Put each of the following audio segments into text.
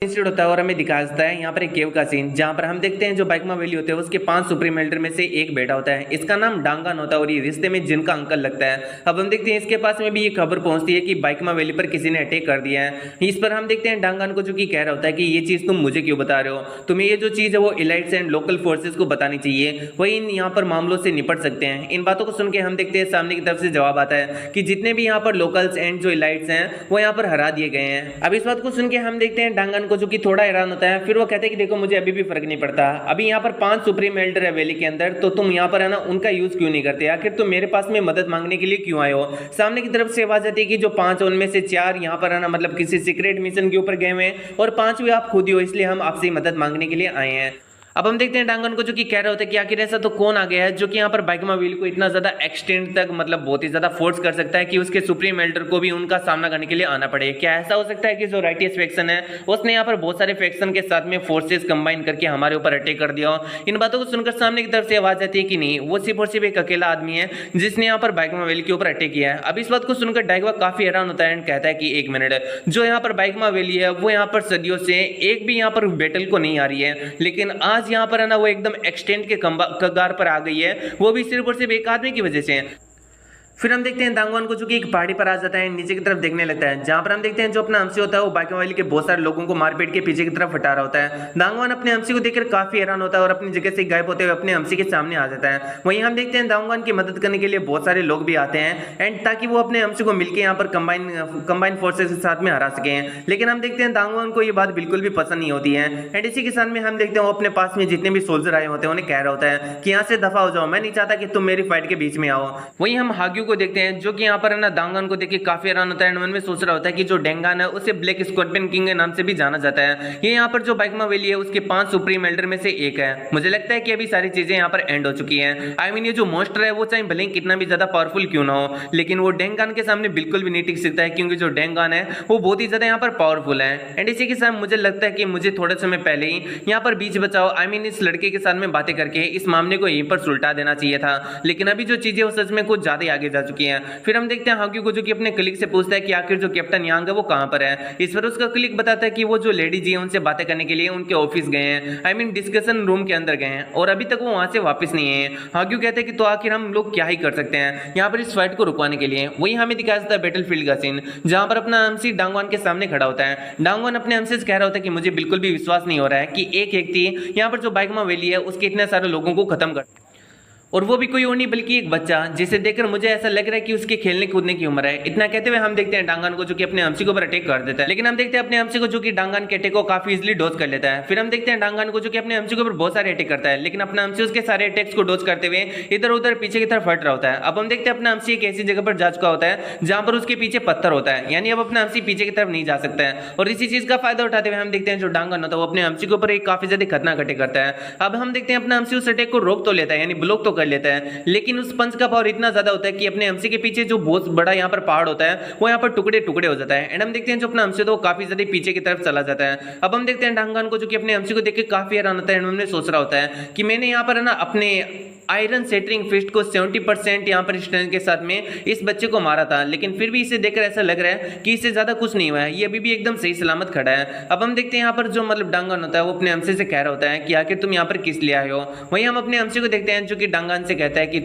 Institute होता है और हमें दिखा देता है यहाँ पर एक केव का सीन, जहाँ पर हम देखते हैं जो बाइकमा वैली होते हैं उसके 5 सुप्रीम एल्डर में से एक बेटा होता है। इसका नाम डांगन होता है और ये रिश्ते में जिनका अंकल लगता है। अब हम देखते हैं इसके पास में भी ये खबर पहुंचती है कि बाइकमा वैली पर किसी ने अटैक कर दिया है। इस पर हम देखते हैं डांगन को जो कि कह रहा होता है कि ये चीज तुम मुझे क्यों बता रहे हो, तुम्हें ये जो चीज है वो इलाइट्स एंड लोकल फोर्सेज को बतानी चाहिए, वही इन यहाँ पर मामलों से निपट सकते हैं। इन बातों को सुन के हम देखते हैं सामने की तरफ से जवाब आता है कि जितने भी यहाँ पर लोकल्स एंड जो इलाइट्स हैं वो यहाँ पर हरा दिए गए हैं। अब इस बात को सुन के हम देखते हैं डांगन को जो कि थोड़ा हैरान होता है। फिर वो कहते हैं कि देखो मुझे अभी भी फर्क नहीं पड़ता, अभी यहाँ पर 5 सुप्रीम एल्डर है वैली के अंदर, तो तुम यहाँ पर है ना उनका यूज क्यों नहीं करते, आखिर तुम मेरे पास में मदद मांगने के लिए क्यों आए हो। सामने की तरफ से आवाज आती है कि जो 5 उनमें से 4 यहाँ पर है ना मतलब किसी सीक्रेट मिशन के ऊपर गए हुए हैं और 5वीं आप खुद ही हो, इसलिए हम आपसे मदद मांगने के लिए आए हैं। अब हम देखते हैं डांगन को जो कि कह रहे होते हैं कि आखिर ऐसा तो कौन आ गया है जो कि यहाँ पर बाइकमा व्हील को इतना ज्यादा एक्सटेंड तक मतलब बहुत ही ज्यादा फोर्स कर सकता है कि उसके सुप्रीम एल्डर को भी उनका सामना करने के लिए आना पड़े। क्या ऐसा हो सकता है कि जो राइटियस फैक्शन है उसने यहाँ पर बहुत सारे फैक्शन के साथ में फोर्सेस कंबाइन करके हमारे ऊपर अटैक कर दिया हो। इन बातों को सुनकर सामने की तरफ से आवाज आती है कि नहीं, वो सिर्फ और सिर्फ एक अकेला आदमी है जिसने यहाँ पर बाइकमा व्हील के ऊपर अटैक किया है। अब इस बात को सुनकर डाइगवा काफी हैरान होता है एंड कहता है कि एक मिनट, जो यहाँ पर बाइकमा वैली है वो यहाँ पर सदियों से एक भी यहाँ पर बैटल को नहीं आ रही है, लेकिन आज यहाँ पर है ना वो एकदम एक्सटेंड के कगार पर आ गई है, वो भी सिर्फ और सिर्फ एक आदमी की वजह से। फिर हम देखते हैं दांगवान को जो कि एक पहाड़ी पर आ जाता है, नीचे की तरफ देखने लगता है, जहां पर हम देखते हैं जो अपना अमसी होता है वो बाइकमा वैली के बहुत सारे लोगों को मारपीट के पीछे की तरफ हटा रहा होता है। दांगवान अपने अमसी को देखकर काफी हैरान होता है और अपनी जगह से गायब होते हुए अपने अमसी के सामने आ जाता है। वहीं हम देखते हैं दांगवान की मदद करने के लिए बहुत सारे लोग भी आते हैं एंड ताकि वो अपने अमसी को मिलकर यहाँ पर कंबाइन फोर्सेस के साथ में हरा सके। लेकिन हम देखते हैं दांगवान को ये बात बिल्कुल भी पसंद नहीं होती है एंड इसी के साथ में हम देखते हैं वो अपने पास में जितने भी सोल्जर आए होते हैं उन्हें कह रहा होता है कि यहाँ से दफा हो जाओ, मैं नहीं चाहता कि तुम मेरी फाइट के बीच में आओ। वहीं हम हाग्यू को देखते हैं जो कि यहाँ पर है ना दांगन को देख के काफी हैरान होता है एंड मन में सोच रहा होता है कि जो डेंगान है उसे ब्लैक स्कॉर्पियन किंग के नाम से भी जाना जाता है। ये यहाँ पर जो बाइकमा वैली है उसके 5 सुप्रीम एल्डर में से एक है। मुझे लगता है कि अभी सारी चीजें यहाँ पर एंड हो चुकी हैं। आई मीन ये जो मॉन्स्टर है वो चाहे भले ही कितना भी ज्यादा पावरफुल क्यों ना हो, लेकिन वो डेंगान के सामने बिल्कुल भी नहीं टिक सकता है, क्योंकि जो डेंगान है वो बहुत ही ज्यादा यहाँ पर पावरफुल है। एंड इसी के साथ मुझे लगता है कि मुझे थोड़े समय पहले ही यहाँ पर बीच बचाओ आई मीन इस लड़के के साथ में बातें करके इस मामले को यहीं पर सुलटा देना चाहिए था, लेकिन अभी जो चीजें वो सच में कुछ ज्यादा ही आगे जा चुकी हैं। फिर हम देखते हैं हाग्यू को जो कि अपने कलीग से पूछता है कि आखिर जो कैप्टन यांग है वो कहां पर है। इस पर उसका कलीग बताता है कि वो जो लेडी जी है उनसे बातें करने के लिए उनके ऑफिस गए हैं, आई मीन डिस्कशन रूम के अंदर गए हैं और अभी तक वो वहां से वापस नहीं है। हाग्यू कहते हैं कि तो आखिर हम लोग क्या ही कर सकते हैं यहाँ पर इस फाइट को रुकवाने के लिए। वही हमें दिखाया जाता है बैटलफील्ड का सीन, जहां पर अपना एमसी डांगवान के सामने खड़ा होता है। डांगवान अपने एमसी से कह रहा होता है कि मुझे बिल्कुल भी विश्वास नहीं हो रहा है कि एक व्यक्ति यहाँ पर जो बाइकमा वैली है उसके इतने सारे लोगों को खत्म कर, और वो भी कोई और नहीं बल्कि एक बच्चा, जिसे देखकर मुझे ऐसा लग रहा है कि उसके खेलने कूदने की उम्र है। इतना कहते हुए हम देखते हैं डांगन को जो कि अपने अमसी के ऊपर अटैक कर देता है, लेकिन हम देखते हैं अपने अमसी को जो कि डांगन के अटैक को काफी इजीली डॉज कर लेता है। फिर हम देखते हैं डांगन को जो कि अपने अमसी के ऊपर बहुत सारे अटैक करता है, लेकिन अपना अमसी उसके सारे अटैक्स को डॉज करते हुए इधर उधर पीछे की तरफ हट रहा होता है। अब हम देखते हैं अपना अमसी एक ऐसी जगह पर जा चुका होता है जहां पर उसके पीछे पत्थर होता है, यानी अब अपना अमसी पीछे की तरफ नहीं जा सकता है। और इसी चीज का फायदा उठाते हुए हम देखते हैं जो डांगन होता है वो अपने अमसी के ऊपर एक काफी ज्यादा खतरनाक अटैक करता है। अब हम देखते हैं अपना अमसी उस अटैक को रोक तो लेता है, यानी ब्लॉक तो कर लेता है, लेकिन उस पंच का पावर इतना ज्यादा होता है कि अपने एमसी के पीछे जो बहुत बड़ा यहाँ पर पहाड़ होता है वो यहाँ पर टुकड़े टुकड़े हो जाता है। एंड हम देखते हैं जो अपना एमसी तो काफी ज्यादा पीछे की तरफ चला जाता है। अब हम देखते हैं डांगन को जो कि अपने एमसी को देख के काफी हैरान होता है, उन्होंने सोच रहा होता है कि मैंने यहाँ पर है ना अपने आयरन सेटरिंग फिस्ट को 70% यहाँ पर स्ट्रेंथ के साथ में इस बच्चे को मारा था, लेकिन फिर भी इसे देखकर ऐसा लग रहा है कि इससे ज्यादा कुछ नहीं हुआ है, ये अभी भी एकदम सही सलामत खड़ा है। अब हम देखते हैं यहाँ पर जो मतलब डांगन होता है वो अपने एमसी से कह रहा होता है कि आखिर तुम यहाँ पर किस लिए आए हो। वहीं हम अपने एमसी को देखते हैं जो कि डांगन से कहता है कि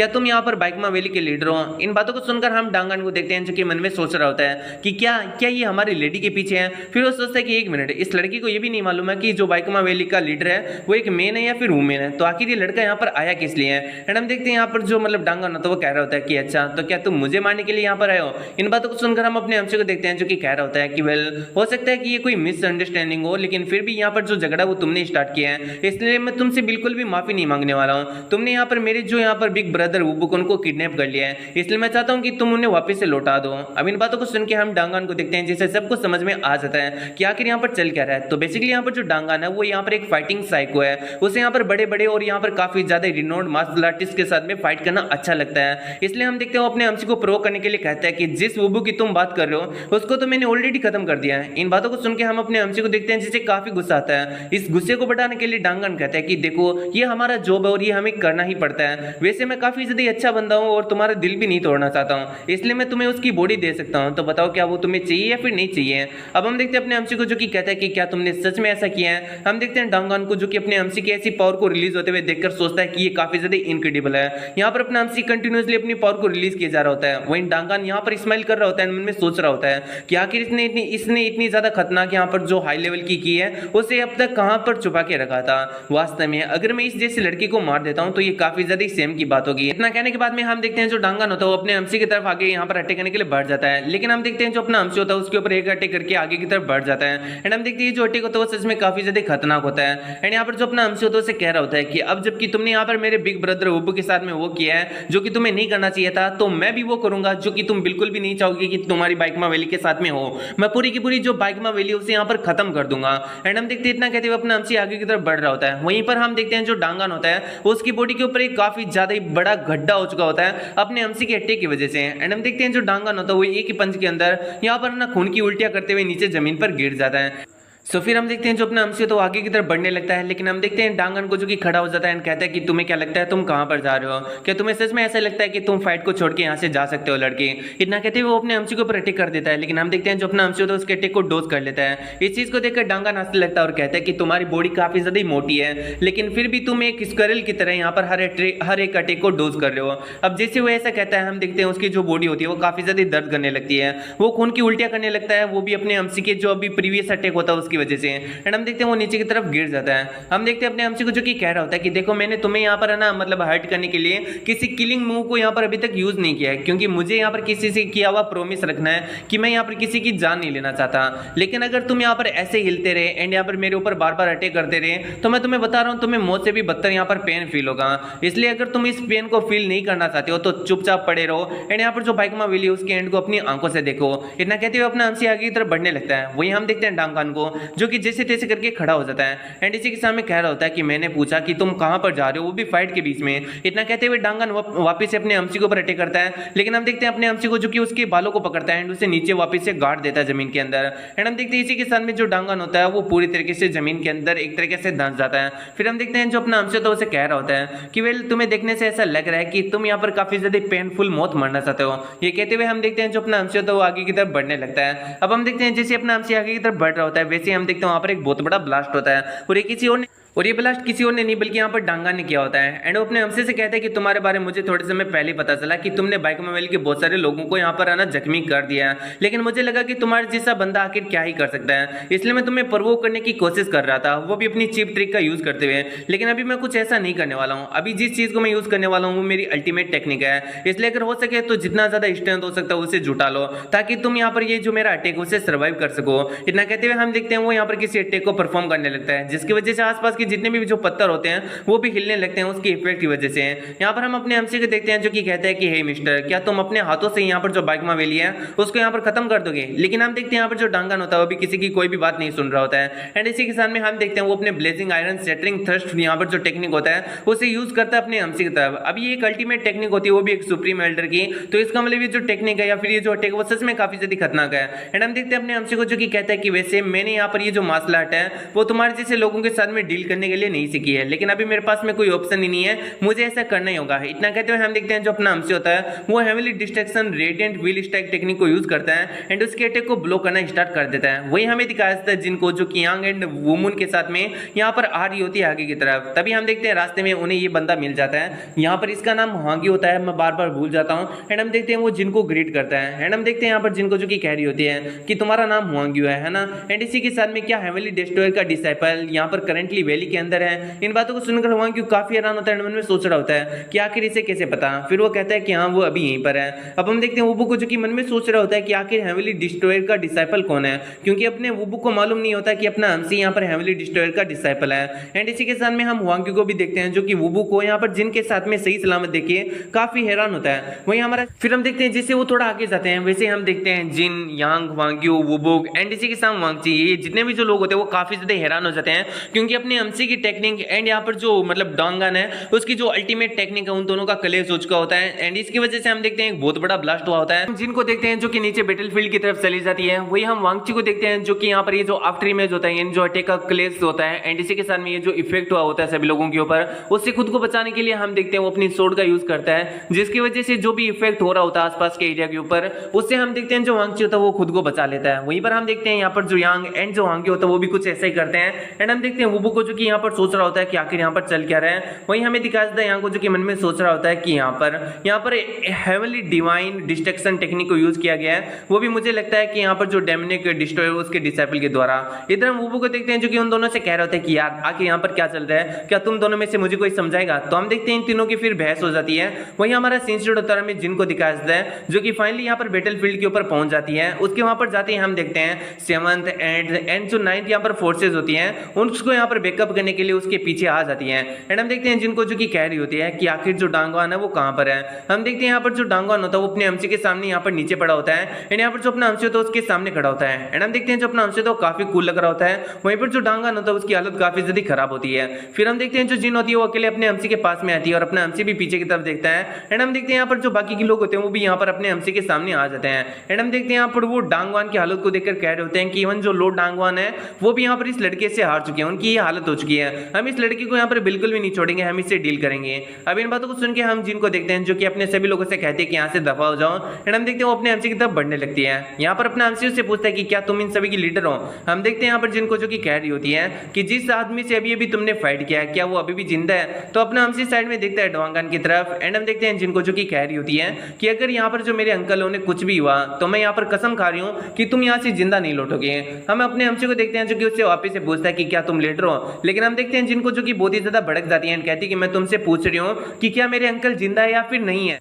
तुम यहाँ पर बाइकमा वैली के लीडर हो। इन बातों को सुनकर हम डांगन को देखते हैं जो कि मन में सोच रहा होता है कि क्या क्या ये हमारी लेडी के पीछे है। फिर वो सोचता है कि एक मिनट, इस लड़की को ये भी नहीं मालूम है कि जो बाइकमा वैली का लीडर है वो एक मेन है या फिर वुमेन है, तो आखिर ये लड़का यहाँ पर आया किस लिए है। हम देखते हैं यहाँ पर जो मतलब डांगन होता है वो कह रहा होता है कि अच्छा तो क्या तुम मुझे मारने के लिए यहाँ पर आए हो। इन बातों को सुनकर हम अपने एमसी को देखते हैं जो कि कह रहा होता है कि वेल हो सकता है कि ये कोई मिसअंडरस्टैंडिंग हो, लेकिन फिर भी यहाँ पर जो झगड़ा वो तुमने स्टार्ट किया है, इसलिए मैं तुमसे बिल्कुल भी माफी नहीं मांगने वाला हूँ। तुमने यहाँ पर मेरे जो यहाँ पर बिग ब्रदर वुबुक उनको किडनैप कर लिया है, इसलिए मैं चाहता हूँ कि तुम उन्हें वापस से लौटा दो। अब इन बातों को सुन के हम डांगन को देखते हैं जिससे सबको समझ में आ जाता है कि आखिर यहाँ पर चल क्या रहा है। तो बेसिकली यहाँ पर जो डांगन है वो यहाँ पर एक फाइटिंग साइको है, उसे यहाँ पर बड़े बड़े और यहाँ पर काफी ज्यादा रिनोन्ड मार्शल आर्टिस्ट के साथ में फाइट करना अच्छा लगता है। इसलिए हम देखते हैं वो अपने अम्सी को प्रो करने के लिए कहता है कि जिस वुबू की तुम बात कर रहे हो उसको तो मैंने ऑलरेडी खत्म कर दिया है। इन बातों को सुन के हम अपने अम्सी को देखते हैं जिसे काफी गुस्सा आता है। इस गुस्से को बढ़ाने के लिए डांगन कहता है कि देखो ये हमारा जॉब है और ये हमें करना ही पड़ता है। वैसे मैं काफी ज्यादा अच्छा बंदा हूँ और तुम्हारा दिल भी नहीं तोड़ना चाहता हूँ, इसलिए मैं तुम्हें उसकी बॉडी दे सकता हूँ। तो बताओ क्या वो तुम्हें चाहिए या फिर नहीं चाहिए। अब हम देखते हैं अपने अम्सी को जो कि कहता है कि क्या तुमने सच में ऐसा किया है। हम देखते हैं डांगन को जो कि अपने अम्सी की ऐसी पावर को रिलीज होते हुए देखकर सोचता है कि ये काफी ज्यादा इनक्रेडिबल है। यहाँ पर अपना अम्सी कंटिन्यूअसली अपनी पावर को रिलीज किया जा रहा होता है। वहीं डांगन यहाँ पर स्माइल कर रहा होता है, मन में सोच रहा होता है कि आखिर इसने इतनी ज्यादा खतरनाक यहाँ पर जो हाई लेवल की है उसे अब तक कहां पर छुपा के रखा था। वास्तव में अगर मैं इस जैसी लड़की को मार देता हूं तो ये काफी ज्यादा सेम की बात होगी। इतना कहने के बाद में हम देखते हैं जो डांगन होता है वो अपने अम्सी की तरफ आगे यहाँ पर अटैक करने के लिए बढ़ जाता है। लेकिन हम देखते हैं जो अपना अम्सी होता है उसके ऊपर एक अटैक करके आगे की तरफ बढ़ जाता है। एंड हम देखते हैं जो अटैक होता है वो सच में काफी ज्यादा खतरनाक होता है। एंड यहाँ पर जो अपना अम्सी होता है उसे कह रहा होता है कि अब जबकि तुमने यहाँ पर मेरे बिग ब्रदर वुबू के साथ में वो किया है जो कि तुम्हें नहीं करना चाहिए था, तो मैं भी वो करूंगा जो कि तुम बिल्कुल भी नहीं चाहोगे कि तुम्हारी बाइकमा वैली के साथ में हो। मैं पूरी की पूरी जो बाइकमा वैली उसे यहाँ पर खत्म कर दूंगा। एंड हम देखते हैं इतना कहते हुए अपना अम्सी आगे की तरफ बढ़ रहा होता है। वहीं पर हम देखते हैं जो डांगन होता है उसकी बॉडी के ऊपर एक काफी ज्यादा बड़ा गड्ढा हो चुका होता है अपने अम्सी के अटैक की वजह से। एंड हम देखते हैं जो डांगन होता है वो एक ही पंच के अंदर यहाँ पर ना खून की उल्टियां करते हुए नीचे जमीन पर गिर जाता है। सो फिर हम देखते हैं जो अपना अम्सी तो आगे की तरफ बढ़ने लगता है। लेकिन हम देखते हैं डांगन को जो कि खड़ा हो जाता है एंड कहता है कि तुम्हें क्या लगता है तुम कहां पर जा रहे हो, क्या तुम्हें सच में ऐसा लगता है कि तुम फाइट को छोड़ के यहां से जा सकते हो लड़के। इतना कहते हुए वो अपने अम्सी के ऊपर अटैक कर देता है। लेकिन हम देखते हैं जो अपना अम्सी होता है उसके अटैक को डोज कर लेता है। इस चीज को देखकर डांगन हंसने लगता है और कहता है कि तुम्हारी बॉडी काफी ज्यादा मोटी है लेकिन फिर भी तुम एक स्क्विरल की तरह यहाँ पर हर एक अटैक को डोज कर रहे हो। अब जैसे वो ऐसा कहता है हम देखते हैं उसकी जो बॉडी होती है वो काफी ज्यादा दर्द करने लगती है, वो खून की उल्टियां करने लगता है, वो भी अपने अम्सी के जो अभी प्रीवियस अटैक होता है उसकी वजह से। हम देखते हैं वो नीचे की तरफ गिर जाता है। हम देखते हैं अपने अम्सी को जो कि कह रहा होता है कि देखो मैंने तुम्हें यहाँ पर है ना मतलब हर्ट करने के लिए किसी किलिंग मूव को यहाँ पर अभी तक यूज नहीं किया है, क्योंकि मुझे यहाँ पर किसी से किया हुआ प्रॉमिस रखना है कि मैं यहाँ पर किसी की जान नहीं लेना चाहता। लेकिन अगर तुम यहाँ पर ऐसे हिलते रहे एंड यहाँ पर मेरे ऊपर बार बार अटैक करते रहे तो मैं तुम्हें बता रहा हूँ तुम्हें मौत से भी बदतर यहाँ पर पेन फील होगा। इसलिए अगर तुम इस पेन को फील नहीं करना चाहते हो तो चुपचाप पड़े रहो एंड यहाँ पर जो बाइकमा वैली है उसके एंड को अपनी आंखों से देखो। इतना कहते हुए अपना अम्सी आगे की तरफ बढ़ने लगता है। वहीं हम देखते हैं डांगन को जो कि जैसे तैसे करके खड़ा हो जाता है एंड इसी के सामने कह रहा होता है कि मैंने पूछा कि तुम कहां पर जा रहे हो, वो भी फाइट के बीच में। इतना कहते हुए डांगन वापस से अपने अम्सी के ऊपर अटैक करता है। लेकिन हम देखते हैं अपने अम्सी को जो कि उसके बालों को पकड़ता है एंड उसे नीचे वापस से गाड़ देता है जमीन के अंदर। एंड हम देखते हैं इसी के साथ में जो डांगन होता है वो पूरी तरीके से जमीन के अंदर एक तरीके से धंस जाता है। फिर हम देखते हैं जो अपना अम्सी होता है उसे कह रहा होता है कि वेल तुम्हें देखने से ऐसा लग रहा है कि तुम यहाँ पर काफी ज्यादा पेनफुल मौत मरना चाहते हो। ये कहते हुए हम देखते हैं जो अपना अम्सी होता है वो आगे की तरफ बढ़ने लगता है। अब हम देखते हैं जैसे अपना अम्सी आगे की तरफ बढ़ रहा होता है वैसे हम देखते हैं वहां पर एक बहुत बड़ा ब्लास्ट होता है और ये ब्लास्ट किसी और ने नहीं बल्कि यहाँ पर डांगन ने किया होता है। एंड वो अपने अम्सी से कहता है कि तुम्हारे बारे में मुझे थोड़े समय पहले पता चला कि तुमने बाइकमा वैली के बहुत सारे लोगों को यहाँ पर आना जख्मी कर दिया है, लेकिन मुझे लगा कि तुम्हारे जैसा बंदा आखिर क्या ही कर सकता है, इसलिए मैं तुम्हें प्रोवोक करने की कोशिश कर रहा था, वो भी अपनी चीप ट्रिक का यूज करते हुए। लेकिन अभी मैं कुछ ऐसा नहीं करने वाला हूँ। अभी जिस चीज को मैं यूज करने वाला हूँ वो मेरी अल्टीमेट टेक्निक है, इसलिए अगर हो सके तो जितना ज्यादा स्ट्रेंथ हो सकता है उसे जुटा लो ताकि तुम यहाँ पर ये जो मेरा अटैक है उसे सर्वाइव कर सको। इतना कहते हुए हम देखते हैं वो यहाँ पर किसी अटैक को परफॉर्म करने लगता है जिसकी वजह से आसपास के जितने भी जो पत्थर होते हैं वो भी हिलने लगते हैं उसके इफेक्ट की वजह से। यहाँ पर हम अपने अम्सी को देखते हैं जो कि कहता है कि हे मिस्टर, क्या तुम अपने हाथों से यहाँ पर जो बाइकमा वैली है उसको यहाँ पर खत्म कर दोगे। लेकिन हम देखते हैं यहाँ पर जो डांगन होता है वो भी किसी की कोई भी बात नहीं सुन रहा होता है। एंड इसी के साथ में हम देखते हैं वो अपने ब्लेजिंग आयरन सेटरिंग थ्रस्ट यहाँ पर जो टेक्निक होता है उसे यूज करता है अपने अम्सी की तरफ। अब ये एक अल्टीमेट टेक्निक होती है वो भी एक सुप्रीम एल्डर की, तो इसका मतलब ये जो टेक्निक है या फिर ये जो अटैक वो सच में काफी ज्यादा खतरनाक है। एंड हम देखते हैं अपने अम्सी को जो कि कहता है कि वैसे मैंने यहाँ पर ये जो मार्शल आर्ट है वो तुम्हारे जैसे लोगों के साथ में डील करने के लिए नहीं सीखी है, लेकिन अभी मेरे पास में कोई ऑप्शन ही नहीं है, मुझे ऐसा करना ही होगा। इतना कहते हुए हम देखते हैं जो अपना अम्सी होता है वो heavily distraction radiant wheel stack technique को यूज करता है एंड उसके अटैक को ब्लॉक करना स्टार्ट कर देता है। वही हमें दिखाया जाता है जिनको जो कि यांग एंड वुमन के साथ में यहाँ पर आ रही होती है आगे की तरफ। तभी हम देखते हैं रास्ते में उन्हें ये बंदा मिल जाता है, यहाँ पर इसका नाम हांगी होता है, मैं बार बार भूल जाता हूँ। एंड हम देखते हैं वो जिनको ग्रीट करता है एंड हम देखते हैं यहाँ पर जिनको जो कि कह रही होती है कि तुम्हारा नाम हुआंग्यू है ना। एंड इसी के साथ में क्या हेवनली डिस्ट्रॉयर का डिसाइपल यहाँ पर करंटली वैली के अंदर है। इन बातों को सुनकर हुआंग्यू काफी हैरान होता है, मन में सोच रहा होता है कि आखिर इसे कैसे पता। फिर वो कहता है कि हाँ वो अभी यहीं पर है। अब हम देखते हैं वुबू को जो कि मन में सोच रहा होता है कि आखिर हेवनली डिस्ट्रॉयर का डिसाइपल कौन है, क्योंकि अपने वुबू को मालूम नहीं होता कि अपना अम्सी यहाँ पर हेवनली डिस्ट्रॉयर का डिसाइपल है। एंड इसी के साथ में हम हुआंग्यू को भी देखते हैं जो कि वुबू को यहाँ पर जिन के साथ में सही सलामत देखिए काफी हैरान होता है। वही हमारा फिर हम देखते हैं जैसे वो थोड़ा आगे जाते हैं वैसे हम देखते हैं जिन, यांग, वांग्यू, वुबुक एंड इसी के साथ वांगची, ये जितने भी जो लोग होते हैं वो काफी ज्यादा हैरान हो जाते हैं, क्योंकि अपने एमसी की टेक्निक एंड यहाँ पर जो मतलब डोंगन है उसकी जो अल्टीमेट टेक्निक है उन दोनों का क्लैश हो चुका होता है एंड इसकी वजह से हम देखते हैं एक बहुत बड़ा ब्लास्ट हुआ होता है जिनको देखते हैं जो कि नीचे बैटलफील्ड की तरफ चली जाती है। वही हम वांगची को देखते हैं जो कि यहाँ पर ये जो आफ्टर इमेज होता है जो अटैक का क्लैश होता है एंड इसी के साथ में ये जो इफेक्ट हुआ होता है सभी लोगों के ऊपर उससे खुद को बचाने के लिए हम देखते हैं वो अपनी सोर्ड का यूज करता है जिसकी वजह से जो भी इफेक्ट हो रहा होता है आसपास के एरिया के ऊपर उससे हम देखते हैं जो वांगची होता है वो खुद को बचा लेता है। वहीं पर हम देखते हैं यहाँ पर जो यांग एंड जो वांगी होता है वो भी कुछ ऐसा ही करते हैं एंड हम देखते हैं वुबू को जो कि यहाँ पर सोच रहा होता है कि आखिर यहाँ पर चल क्या रहा है। वहीं हमें दिखाया जाता है यांग को जो कि मन में सोच रहा होता है कि यहाँ पर हेवनली डिवाइन डिस्ट्रक्शन टेक्निक को यूज किया गया है, वो भी मुझे लगता है कि यहाँ पर जो डेमनिक डिस्ट्रॉयर उसके डिसाइपल के द्वारा। इधर हम वुबू को देखते हैं जो कि उन दोनों से कह रहा होता है कि यार आखिर यहाँ पर क्या चल रहा है, क्या तुम दोनों में से मुझे कोई समझाएगा। तो हम देखते हैं इन तीनों की फिर बहस हो जाती है। वहीं हमारा सीन होता है हमें जिनको दिखाया जाता है जो कि फाइनली यहाँ पर बैटलफील्ड के ऊपर पहुंच जाती है। उसके वहां पर जाते ही हम देखते हैं 7th एंड जो 9th यहाँ पर फोर्सेज होती हैं उनको यहाँ पर बैकअप करने के लिए उसके पीछे आ जाती हैं एंड हम देखते हैं जिनको जो कि कह रही होती है कि आखिर जो डांगवान है वो कहां पर है। हम देखते हैं यहाँ पर जो डांगवान होता है वो अपने एमसी के सामने यहाँ पर नीचे पड़ा होता है एंड यहाँ पर जो अपना एमसी होता है उसके सामने खड़ा होता है एंड हम देखते हैं जो अपना एमसी होता है वो काफी कूल लग रहा होता है। वहीं पर जो डांगवान होता है उसकी हालत काफी ज्यादा खराब होती है। फिर हम देखते हैं जो जिन होती है वो अकेले अपने एमसी के पास में आती है और अपना एमसी भी पीछे की तरफ देखता है एंड हम देखते हैं यहाँ पर जो बाकी के लोग होते हैं वो भी यहाँ पर अपने एमसी के सामने आ जाते हैं एंड हम देखते हैं यहाँ पर वो डांगवान की हालत को देखकर कह रहे होते हैं कि इवन जो लो डांगवान है वो भी यहाँ पर इस लड़के से हार चुके हैं, उनकी ये हालत हो चुकी है, हम इस लड़की को यहाँ पर बिल्कुल भी नहीं छोड़ेंगे, हम इससे डील करेंगे। अब इन बातों को सुन के हम जिनको देखते हैं जो कि अपने सभी लोगों से कहते हैं कि यहाँ से दफा हो जाओ एंड हम देखते हैं वो अपने एमसी की तरफ बढ़ने लगती है। यहाँ पर अपना एमसी उससे पूछता है कि क्या तुम इन सभी की लीडर हो। हम देखते हैं यहाँ पर जिनको जो कि कह रही होती है कि जिस आदमी से अभी अभी तुमने फाइट किया है क्या वो अभी भी जिंदा है। तो अपना एमसी साइड में देखता है डोंगन की तरफ एंड हम देखते हैं जिनको जो कि कह रही होती है कि अगर यहाँ पर जो मेरे अंकल उन्हें कुछ भी हुआ तो मैं यहाँ पर कसम खा रही हूँ कि तुम यहाँ से जिंदा नहीं लौटोगे। हम अपने एमसी को देखते हैं जो कि उससे वापस से पूछता है कि क्या तुम लीडर हो, लेकिन हम देखते हैं जिनको जो कि बहुत ही ज्यादा भड़क जाती है कहती है कि मैं तुमसे पूछ रही हूँ कि क्या मेरे अंकल जिंदा है या फिर नहीं है।